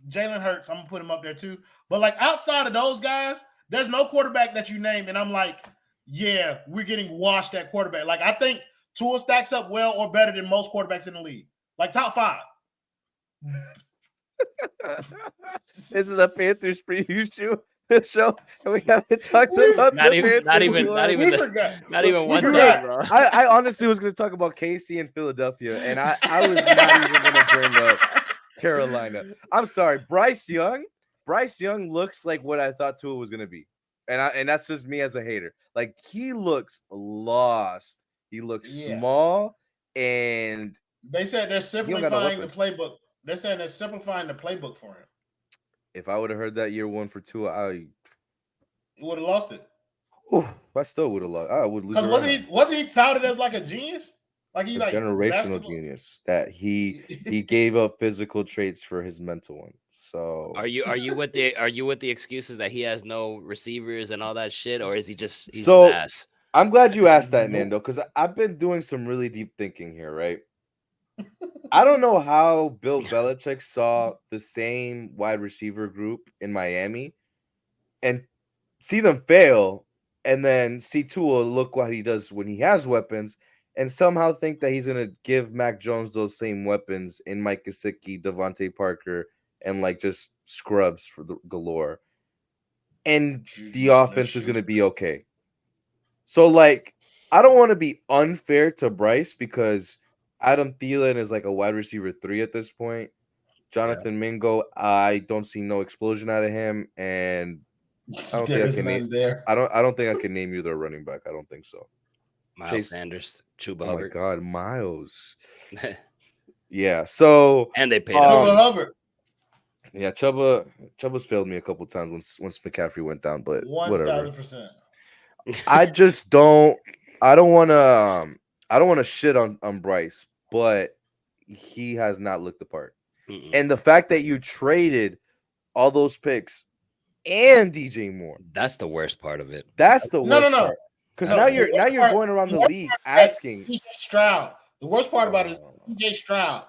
Jalen Hurts. I'm gonna put him up there too. But like outside of those guys, there's no quarterback that you name, and I'm like, yeah, we're getting washed at quarterback. Like I think Tua stacks up well or better than most quarterbacks in the league, like top 5. This is a Panthers preview show, and we haven't talked about not even one time, bro. I honestly was going to talk about KC and Philadelphia, and I was not even going to bring up Carolina. I'm sorry, Bryce Young looks like what I thought Tua was going to be, and that's just me as a hater. Like he looks lost. He looks small, and they said they're simplifying the playbook. They're saying they're simplifying the playbook for him. If I would have heard that year 1 for Tua, I would have lost it. I still would have lost. I would lose. Because wasn't he touted as like a genius? Like he like generational genius that he gave up physical traits for his mental one. So are you with the excuses that he has no receivers and all that shit, or is he just he's so? An ass? I'm glad you asked that, Nando, because I've been doing some really deep thinking here, right? I don't know how Bill Belichick saw the same wide receiver group in Miami and see them fail, and then see Tua look what he does when he has weapons, and somehow think that he's gonna give Mac Jones those same weapons in Mike Gesicki, Devontae Parker, and like just scrubs for the galore, and the offense is gonna be okay. So, like, I don't want to be unfair to Bryce because Adam Thielen is like a wide receiver 3 at this point. Jonathan Mingo, I don't see no explosion out of him, and I don't think I can name. I don't think I can name you their running back. I don't think so. Miles Sanders, Chubb Oh Hubbard. my God, Miles. Yeah. So and they paid Hubbard. Yeah, Chubba's failed me a couple times once McCaffrey went down, but 1,000%. I just don't. I don't want to shit on Bryce, but he has not looked the part. And the fact that you traded all those picks and DJ Moore, that's the worst part of it. That's the worst part. Because now you're going around the league asking CJ Stroud. The worst part about it is CJ Stroud.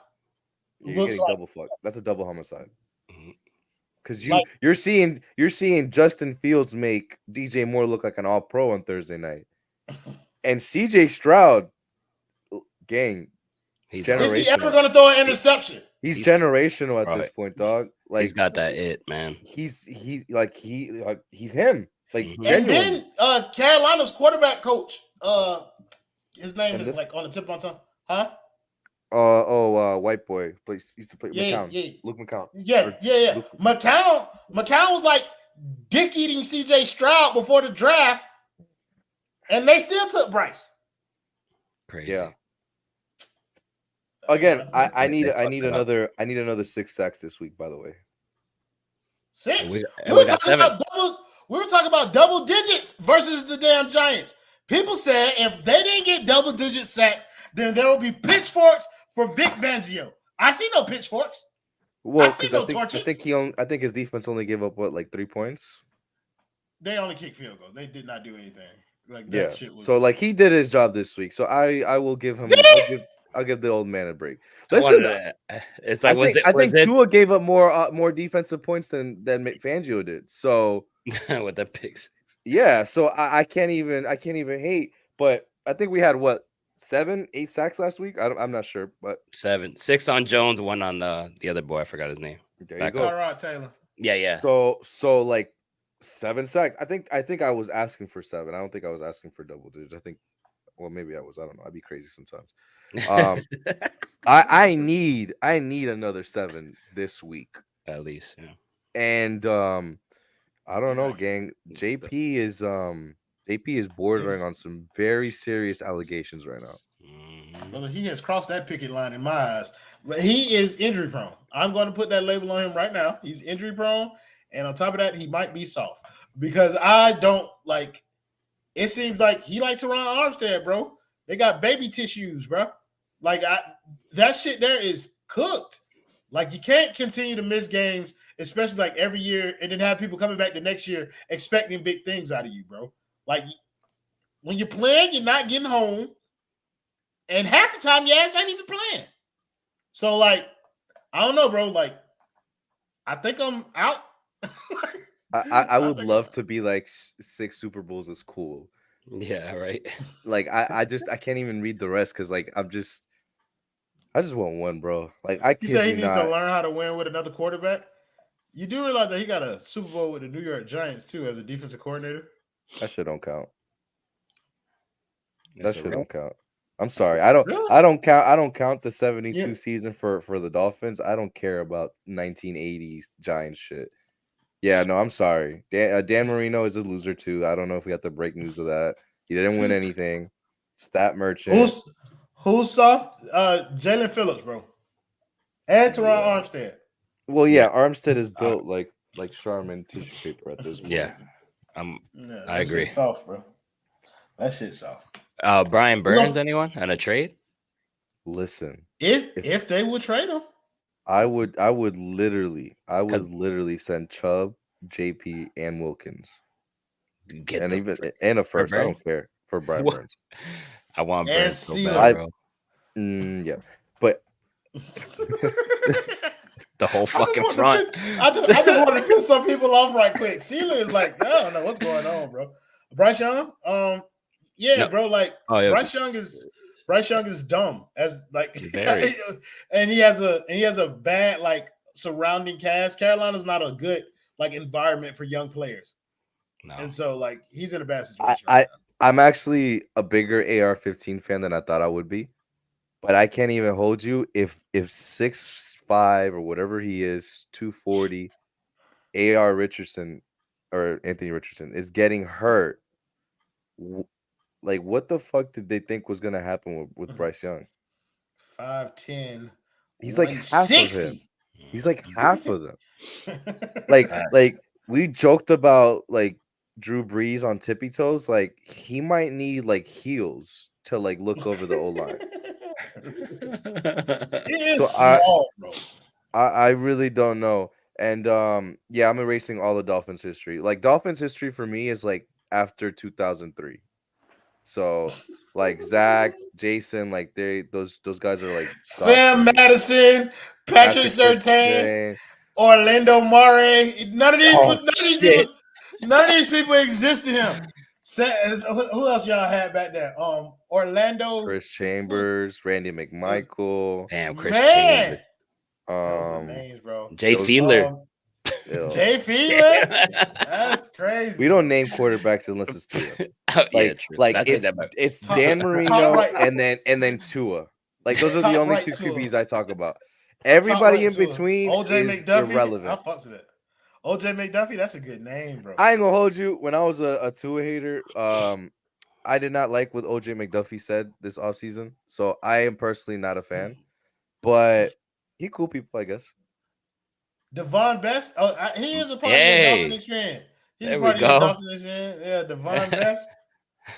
You're getting double fucked. That's a double homicide. Because you're seeing Justin Fields make DJ Moore look like an all-pro on Thursday night. And CJ Stroud, gang, is he ever going to throw an interception? He's generational at this point, dog. Like he's got that it, man. He's him. Like and then Carolina's quarterback coach, his name is like on the tip of my tongue, huh? White boy used to play McCown. Yeah. Luke McCown. Yeah. McCown was like dick eating CJ Stroud before the draft, and they still took Bryce. Crazy. Yeah. Again, I need another 6 sacks this week, by the way. 6? We were talking about double digits versus the damn Giants. People said if they didn't get double digit sacks, then there will be pitchforks for Vic Fangio. I see no pitchforks. Well, see because no I torches. think his defense only gave up what, like 3 points. They only kicked field goals. They did not do anything. Like that Yeah. shit was. So like he did his job this week. So I will give him. Did he? I'll give the old man a break. I Listen, wanted to, it's like, I was think it Tua gave up more defensive points than Fangio did. So with the pick six? yeah. So I can't even hate. But I think we had what 7, 8 sacks last week. I'm not sure, but 7, 6 on Jones, 1 on the other boy. I forgot his name. there you Back go. up. Tyrod Taylor. Yeah. So like 7 sacks. I think I was asking for 7. I don't think I was asking for double digits. I think, well, maybe I was. I don't know. I'd be crazy sometimes. I need another 7 this week. At least, yeah. And I don't know, gang. JP is bordering on some very serious allegations right now. Brother, he has crossed that picket line in my eyes. But he is injury prone. I'm going to put that label on him right now. He's injury prone, and on top of that, he might be soft because I don't like. It seems like he like Teron Armstead, bro. They got baby tissues, bro. Like that shit there is cooked. Like you can't continue to miss games, especially like every year, and then have people coming back the next year expecting big things out of you, bro. Like when you're playing, you're not getting home, and half the time your ass ain't even playing. So like, I don't know, bro. Like, I think I'm out. I would love to be like 6 Super Bowls is cool. Yeah, right. Like I can't even read the rest because like I just want one, bro. Like I He kid said he you needs not. to learn how to win with another quarterback. You do realize that he got a Super Bowl with the New York Giants too as a defensive coordinator. That shit don't count. That That's a shit real- don't count. I'm sorry. I don't count the 72 season for the Dolphins. I don't care about 1980s Giants shit. Yeah, no, I'm sorry. Dan Marino is a loser too. I don't know if we got the break news of that. He didn't win anything. Stat merchant. Who's soft? Jalen Phillips, bro. And Teron Armstead. Well, yeah, Armstead is built like Charmin tissue paper at this point. Yeah, I agree. Shit's soft, bro. That shit's soft. Brian Burns, anyone on a trade? Listen, if they would trade him, I would literally send Chubb, JP, and Wilkins, and a first. I don't care for Brian Burns. I want and Burns so bad, bro. Yeah, but the whole fucking front. I just wanted to piss some people off right quick. Sealer is like, I don't know what's going on, bro. Bryce Young, bro. Like Bryce Young is dumb as like, and he has a bad like surrounding cast. Carolina's not a good like environment for young players, and so like he's in a bad situation. I'm actually a bigger AR-15 fan than I thought I would be, but I can't even hold you if 6'5" or whatever he is, 240, AR Richardson or Anthony Richardson is getting hurt. Like, what the fuck did they think was gonna happen with Bryce Young? 5'10". He's like half of him. He's like half of them. like we joked about like Drew Brees on tippy toes. Like he might need like heels to like look over the O line. So small, bro. I really don't know. And yeah, I'm erasing all the Dolphins history. Like Dolphins history for me is like after 2003. So like Zach, Jason, like those guys are like Sam Madison, Patrick Surtain, Orlando Murray. None of these people exist to him. Who else y'all had back there? Orlando, Chris Chambers, Randy McMichael. Damn, Chris Chambers. Those are names, bro. Jay Fiedler. Jay Fiedler? That's crazy. We don't name quarterbacks unless it's Tua. It's Dan Marino and then Tua. Like those are the only two QBs I talk about. Everybody in between is irrelevant. I fucks with it. OJ McDuffie, that's a good name, bro. I ain't gonna hold you. When I was a Tua hater, I did not like what OJ McDuffie said this offseason. So I am personally not a fan. But he cool people, I guess. Devon Best. He is a part of the Dolphin experience. He's a part of the Dolphin experience. Yeah, Devon Best.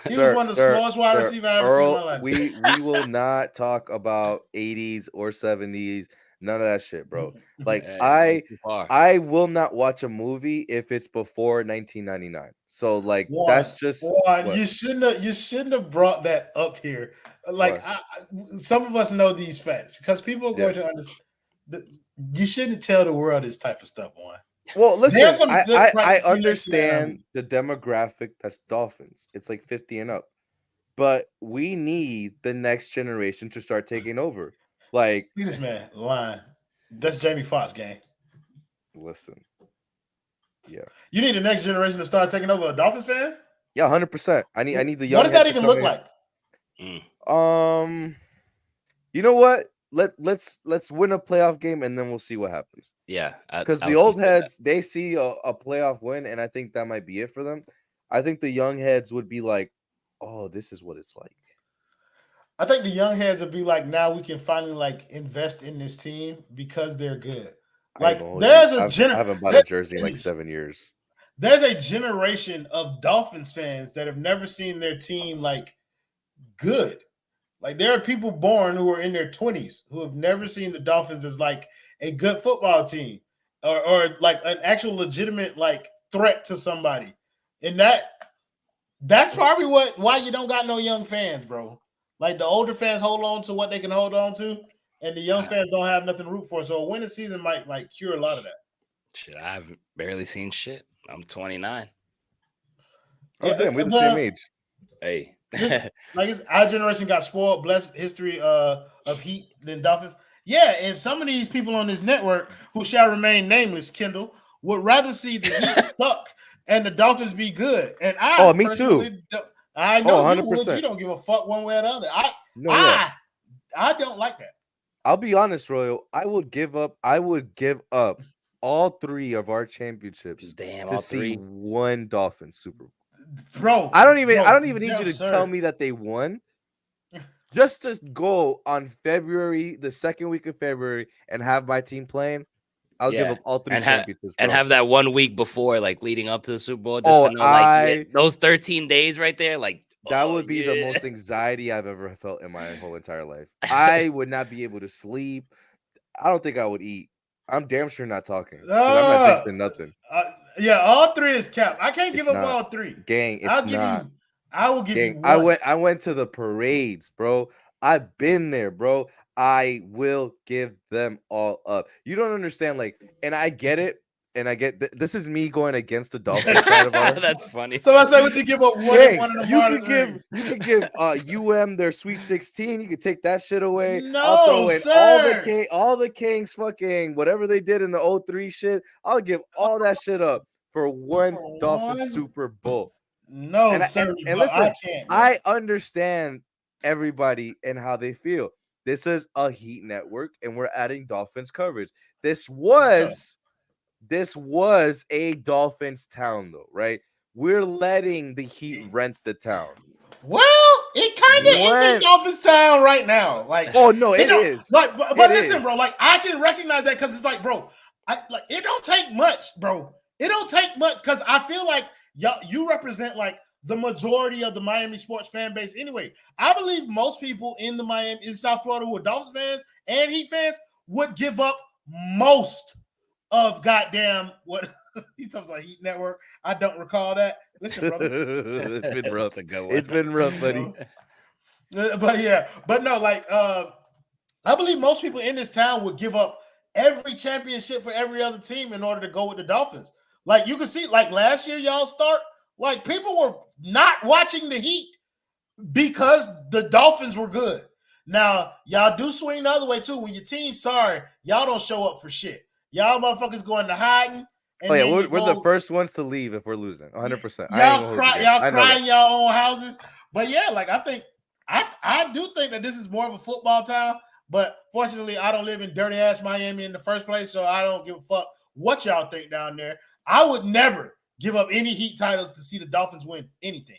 He was one of the slowest wide receivers I've ever seen in my life. We will not talk about 80s or 70s. None of that shit, bro. Like Hey, too far. I will not watch a movie if it's before 1999. So like that's just what? you shouldn't have brought that up here. Like What? some of us know these facts because people are going to understand. You shouldn't tell the world this type of stuff, Juan. Well, listen, some good I practice understand the demographic that's Dolphins. It's like 50 and up. But we need the next generation to start taking over. Like, Look at this man lying. That's Jamie Foxx gang. listen. Yeah. You need the next generation to start taking over Dolphins fans? Yeah, 100%. I need the young. What does that heads to even come look in. like? You know what? Let's win a playoff game and then we'll see what happens. Yeah, Because the old heads, they see a playoff win, and I think that might be it for them. I think the young heads would be like, "Oh, this is what it's like." I think the young heads would be like, now we can finally like invest in this team because they're good. Like there's a I haven't bought a jersey in like 7 years. There's a generation of Dolphins fans that have never seen their team like good. Like there are people born who are in their 20s who have never seen the Dolphins as like a good football team or like an actual legitimate like threat to somebody. And that's probably why you don't got no young fans, bro. Like the older fans hold on to what they can hold on to, and the young fans don't have nothing to root for. So a winning season might like cure a lot of that. Shit, I've barely seen shit. I'm 29. Oh, damn, we're the same age. Hey. Our generation got spoiled, blessed history of Heat than Dolphins. Yeah, and some of these people on this network who shall remain nameless, Kendall, would rather see the Heat suck and the Dolphins be good. And me too. I know you would. You don't give a fuck one way or the other. I don't like that. I'll be honest, Royal. I would give up all 3 of our championships to see one Dolphins Super Bowl. Bro, I don't even need you to tell me that they won. Just to go on the second week of February and have my team playing, I'll give up all 3 championships. And have that 1 week before, like leading up to the Super Bowl, just to know, like those 13 days right there, like that would be the most anxiety I've ever felt in my whole entire life. I would not be able to sleep. I don't think I would eat. I'm damn sure not talking. I'm not jinxing nothing. Yeah, all 3 is capped. I can't give up all 3. Gang, it's not. I will give you one. I went to the parades, bro. I've been there, bro. I will give them all up. You don't understand, like, and I get it. And I get this is me going against the Dolphins side of our. That's funny. So I say, would you give up one of the you could give UM their Sweet 16. You could take that shit away. No, I'll throw in sir. all the Kings fucking whatever they did in the 03 shit. I'll give all that shit up for one Dolphins Super Bowl. No, and listen, I understand everybody and how they feel. This is a Heat network, and we're adding Dolphins coverage. This was a Dolphins town, though, right? We're letting the Heat rent the town. Well, it kind of is a Dolphins town right now. Like, oh no, it is. Like, but listen, bro. Like, I can recognize that because it's like, bro, it don't take much, bro. It don't take much because I feel like you represent like the majority of the Miami sports fan base. Anyway, I believe most people in South Florida who are Dolphins fans and Heat fans would give up most of goddamn what he talks about Heat Network. I don't recall that. Listen, brother. It's been rough. It's been rough, buddy. But no, like I believe most people in this town would give up every championship for every other team in order to go with the Dolphins. Like you can see, like last year, y'all start like people were not watching the Heat because the Dolphins were good. Now y'all do swing the other way too. When your team, sorry, y'all don't show up for shit. Y'all motherfuckers going to hiding. And we're the first ones to leave if we're losing. 100%. Y'all cry in y'all own houses. But yeah, like I think I do think that this is more of a football town. But fortunately, I don't live in dirty ass Miami in the first place, so I don't give a fuck what y'all think down there. I would never give up any Heat titles to see the Dolphins win anything.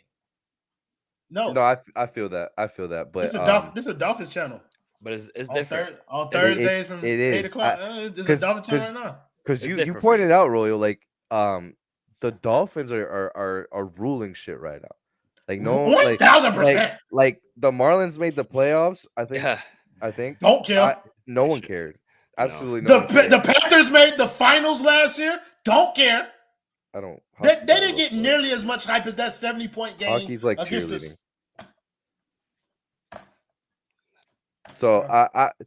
No, I feel that. But this is a Dolphins channel. But it's different. On Thursdays from 8 o'clock. It's a Dolphins channel right now. Because you pointed out, Royal, like the Dolphins are ruling shit right now. Like no, 1,000%. Like the Marlins made the playoffs. I think. Don't care. No one cared. Absolutely no. The Panthers made the finals last year. Don't care. I don't. They didn't get nearly as much hype as that 70-point game. Hockey's like against cheerleading. So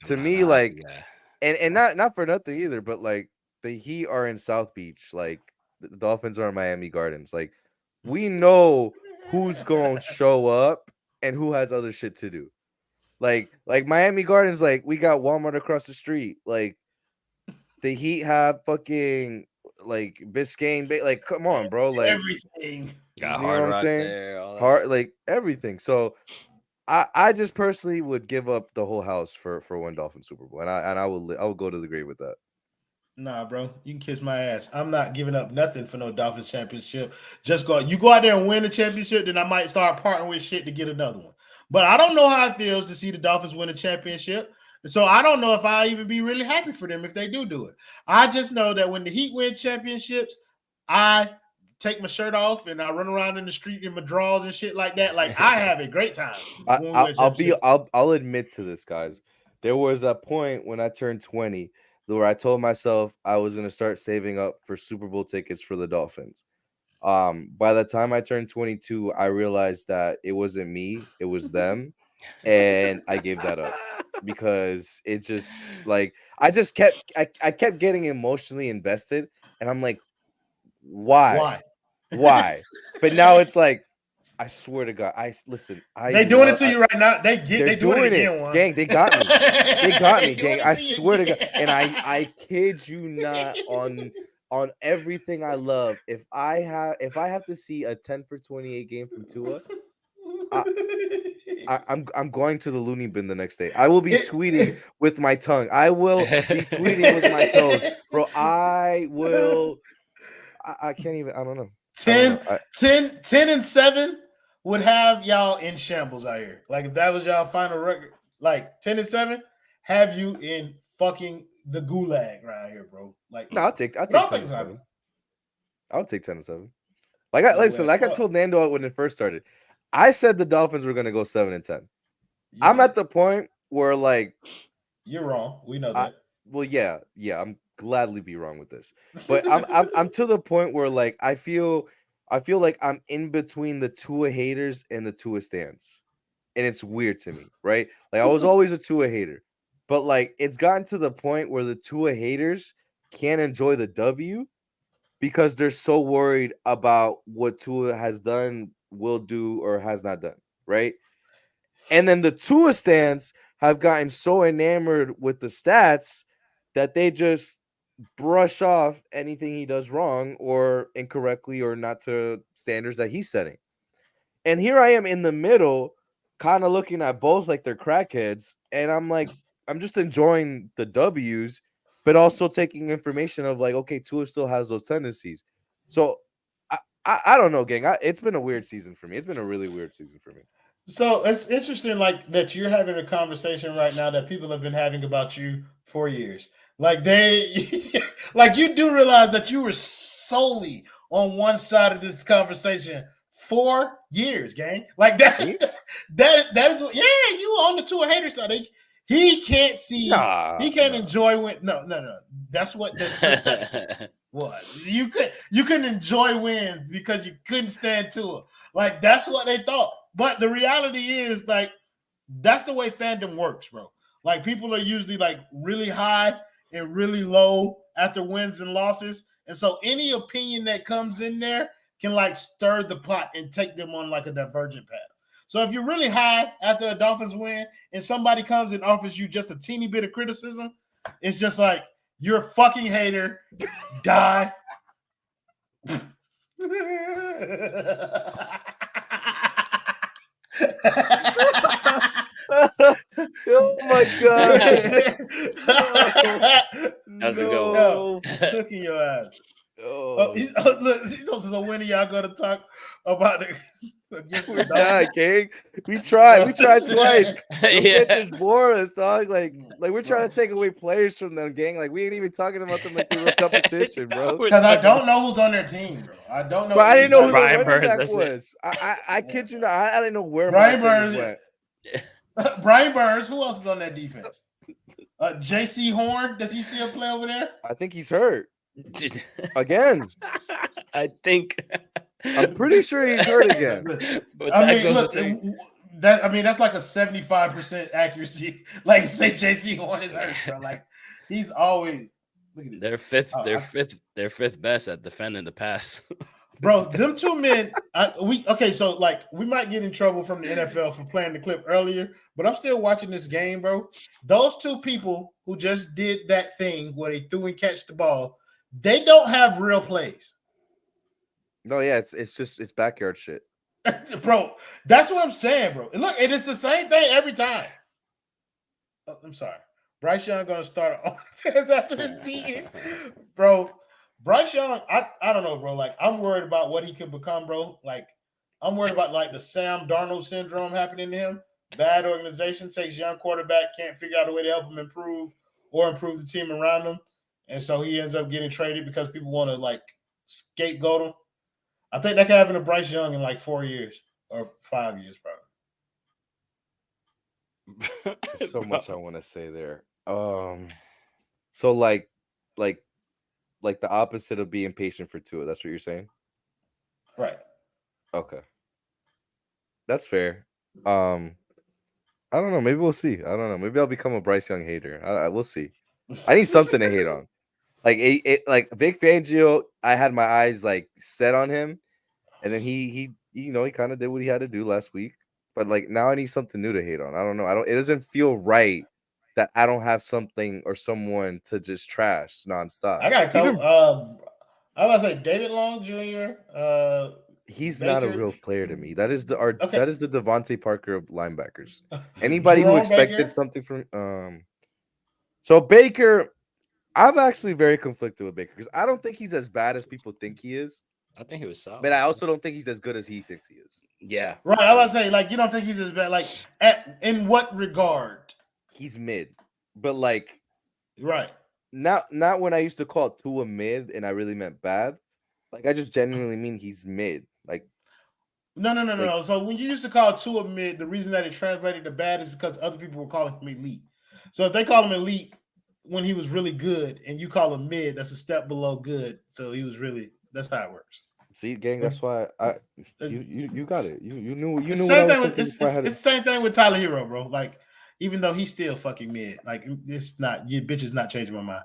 to me, like, and not for nothing either, but like the Heat are in South Beach, like the Dolphins are in Miami Gardens. Like, we know who's gonna show up and who has other shit to do. Like Miami Gardens, like we got Walmart across the street. Like the Heat have fucking like Biscayne Bay. Like, come on, bro. Like everything. Got you know what I'm saying? there, all that. Hard, like everything. So I just personally would give up the whole house for one Dolphin Super Bowl, and I will go to the grave with that. Nah, bro, you can kiss my ass. I'm not giving up nothing for no Dolphins championship. You go out there and win the championship, then I might start parting with shit to get another one. But I don't know how it feels to see the Dolphins win a championship. So I don't know if I'll even be really happy for them if they do it. I just know that when the Heat win championships, I take my shirt off and I run around in the street in my drawers and shit like that. Like, I have a great time. I'll admit to this, guys. There was a point when I turned 20 where I told myself I was going to start saving up for Super Bowl tickets for the Dolphins. By the time I turned 22, I realized that it wasn't me, it was them, and I gave that up because it just like I kept getting emotionally invested, and I'm like, why? But now it's like, I swear to God, they doing it to you right now. They doing it again. Gang, they got me. They got me, gang. I swear to God, and I kid you not on everything I love. If I have to see a 10 for 28 game from Tua, I'm going to the loony bin the next day. I will be tweeting with my tongue. I will be tweeting with my toes, bro. I will. I can't even. I don't know. 10-7 would have y'all in shambles out here. Like, if that was y'all final record, like 10-7, have you in fucking the gulag around here, bro. Like, no, I'll take 10-7. I'll take 10-7. Like I told Nando when it first started, I said the Dolphins were gonna go 7-10. I'm at the point where, like, you're wrong. We know that. Well, yeah. I'm gladly be wrong with this, but I'm to the point where, like, I feel like I'm in between the Tua haters and the Tua stans, and it's weird to me, right? Like, I was always a Tua hater, but like it's gotten to the point where the Tua haters can't enjoy the W because they're so worried about what Tua has done, will do, or has not done, right? And then the Tua stans have gotten so enamored with the stats that they just brush off anything he does wrong or incorrectly or not to standards that he's setting. And here I am in the middle, kind of looking at both like they're crackheads, and I'm like, I'm just enjoying the W's, but also taking information of like, okay, Tua still has those tendencies. So I don't know, gang. It's been a weird season for me. It's been a really weird season for me. So it's interesting, like, that you're having a conversation right now that people have been having about you for years. Like, like, you do realize that you were solely on one side of this conversation 4 years, gang. Like that is yeah, you were on the Tua hater side. He can't see, he can't enjoy when no. That's what the perception was. You couldn't enjoy wins because you couldn't stand Tua. Like, that's what they thought. But the reality is, like, that's the way fandom works, bro. Like, people are usually like really high and really low after wins and losses. And so any opinion that comes in there can like stir the pot and take them on like a divergent path. So if you're really high after a Dolphins win and somebody comes and offers you just a teeny bit of criticism, it's just like, you're a fucking hater. Die. Oh my God. That's a go. Cooking your ass. Look, so when are y'all going to talk about it? We're not, gang. We tried twice. Get this Boris, dog. Like we're trying to take away players from them, gang. Like, we ain't even talking about them like they were competition, bro. Because I don't know who's on their team, bro. I don't know. But I didn't know who the Brian running Burns back was. I kid you not. I didn't know where Brian Burns went. Brian Burns. Who else is on that defense? JC Horn, does he still play over there? I think he's hurt again. I think I'm pretty sure he's hurt again. That's like a 75% accuracy. Like say JC Horn is hurt, bro. Like he's always look at this. They're fifth best at defending the pass. Bro, them two men, so like we might get in trouble from the NFL for playing the clip earlier, but I'm still watching this game, bro. Those two people who just did that thing where they threw and catch the ball, they don't have real plays. No, yeah, it's backyard shit. Bro, that's what I'm saying, bro. And look, it is the same thing every time. Oh, I'm sorry. Bryce Young gonna start on offense after this beating. Bro. Bryce Young, I don't know, bro. Like, I'm worried about what he could become, bro. Like, I'm worried about like the Sam Darnold syndrome happening to him. Bad organization takes young quarterback, can't figure out a way to help him improve or improve the team around him. And so he ends up getting traded because people want to like scapegoat him. I think that could happen to Bryce Young in like 4 years or 5 years, probably. There's so much I want to say there. So like the opposite of being patient for Tua. That's what you're saying? Right. Okay. That's fair. I don't know. Maybe we'll see. I don't know. Maybe I'll become a Bryce Young hater. We'll see. I need something to hate on. Like like Vic Fangio, I had my eyes like set on him, and then he kind of did what he had to do last week. But like now I need something new to hate on. I don't know. It doesn't feel right that I don't have something or someone to just trash nonstop. I got a couple. I was like David Long Jr. He's Baker. not a real player to me. That is the Devontae Parker of linebackers. Anybody who expected Baker? Something from so Baker, I'm actually very conflicted with Baker because I don't think he's as bad as people think he is. I think he was solid. But I also don't think he's as good as he thinks he is. Yeah. Right. I was saying, like, you don't think he's as bad. Like, in what regard? He's mid. But like right. Not when I used to call Tua mid and I really meant bad. Like I just genuinely mean he's mid. Like no. So when you used to call Tua mid, the reason that it translated to bad is because other people were calling him elite. So if they call him elite when he was really good and you call him mid, that's a step below good. So he was really, that's how it works. See, gang, that's why you got it. You knew it's the same thing with Tyler Hero, bro. Like, even though he's still fucking mid, like it's not, your bitch is not changing my mind.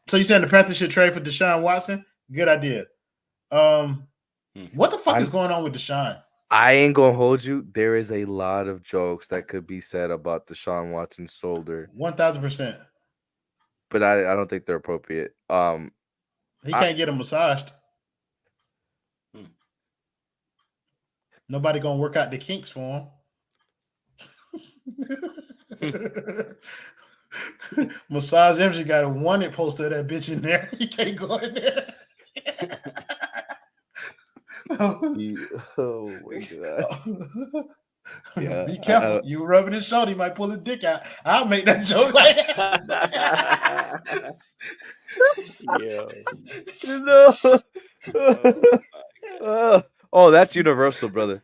So you saying the Panthers should trade for Deshaun Watson? Good idea. What the fuck is going on with Deshaun? I ain't gonna hold you. There is a lot of jokes that could be said about Deshaun Watson's shoulder. 1000%. But I don't think they're appropriate. He can't get him massaged. Nobody gonna work out the kinks for him. Massage MG got a wanted poster of that bitch in there. He can't go in there. Oh my god. Yeah, be careful. You rubbing his shoulder, he might pull his dick out. I'll make that joke like No. Oh, that's universal, brother.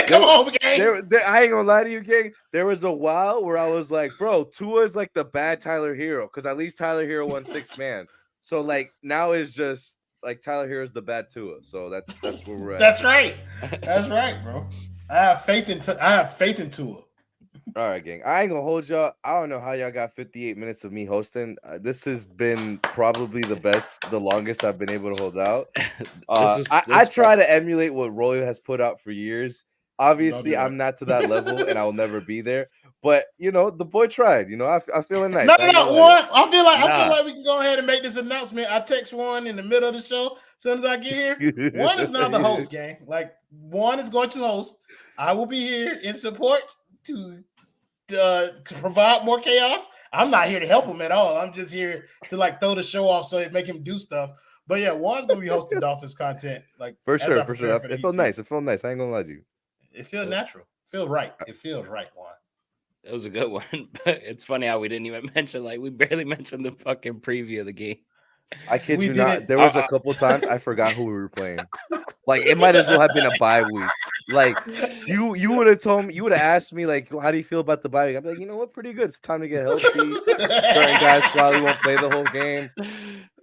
Come on, gang. I ain't gonna lie to you, gang. There was a while where I was like, bro, Tua is like the bad Tyler Hero, because at least Tyler Hero won 6 man. So like now it's just like Tyler Hero is the bad Tua. So that's where we're at. That's right. That's right, bro. I have faith in Tua. All right, gang. I ain't gonna hold y'all. I don't know how y'all got 58 minutes of me hosting. This has been probably the longest I've been able to hold out. I try to emulate what Roy has put out for years. Obviously, I'm not to that level, and I will never be there. But the boy tried. I feeling nice. I feel like we can go ahead and make this announcement. I text Juan in the middle of the show as soon as I get here. Juan is now the host, gang. Like Juan is going to host. I will be here in support to provide more chaos. I'm not here to help him at all. I'm just here to like throw the show off so it make him do stuff. But yeah, Juan's gonna be hosting Dolphins content. Like for sure. It felt nice. It felt nice. I ain't gonna lie to you. It feels natural. Feel right. It feels right, Juan. That was a good one. But it's funny how we didn't even mention, like, we barely mentioned the fucking preview of the game. I kid We you did not. it. There was a couple times I forgot who we were playing. Like it might as well have been a bye week. Like you would have told me, you would have asked me like, how do you feel about the bye week? I'd be like, you know what, pretty good. It's time to get healthy. Certain guys probably won't play the whole game.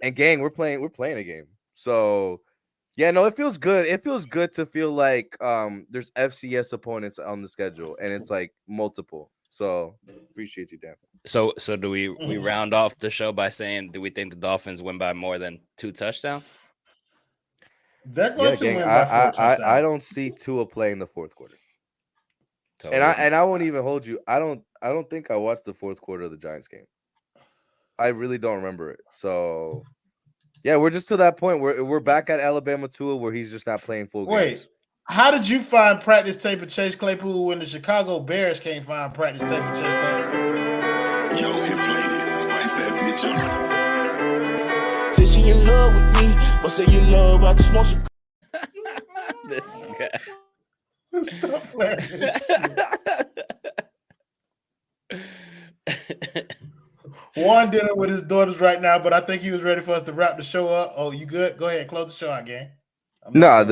And gang, we're playing a game. So yeah, no, it feels good. It feels good to feel like there's FCS opponents on the schedule and it's like multiple. So appreciate you, Dan. So do we round off the show by saying, do we think the Dolphins win by more than 2 touchdowns? They're going to gang, win by 4 touchdowns. I don't see Tua playing the fourth quarter. So And I won't even hold you. I don't think I watched the fourth quarter of the Giants game. I really don't remember it. So yeah, we're just to that point where we're back at Alabama Tua where he's just not playing full games. How did you find practice tape of Chase Claypool when the Chicago Bears can't find practice tape of Chase Claypool? Yo, inflated, spice that bitch up. Say she in love with me, but say you love, I just want you. this guy. Stuff hilarious. Juan dealing with his daughters right now, but I think he was ready for us to wrap the show up. Oh, you good? Go ahead, close the show out, gang. Nah,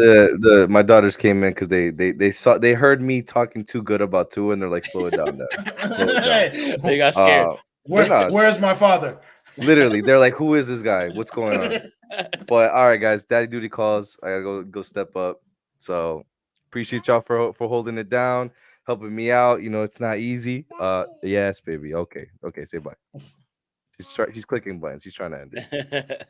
my daughters came in because they heard me talking too good about Tua and they're like, slow it down, Dad. They got scared. Where's my father? Literally, they're like, who is this guy? What's going on? But all right, guys, daddy duty calls. I gotta go step up. So appreciate y'all for holding it down, helping me out. You know, it's not easy. Yes, baby. Okay, say bye. She's clicking buttons. She's trying to end it.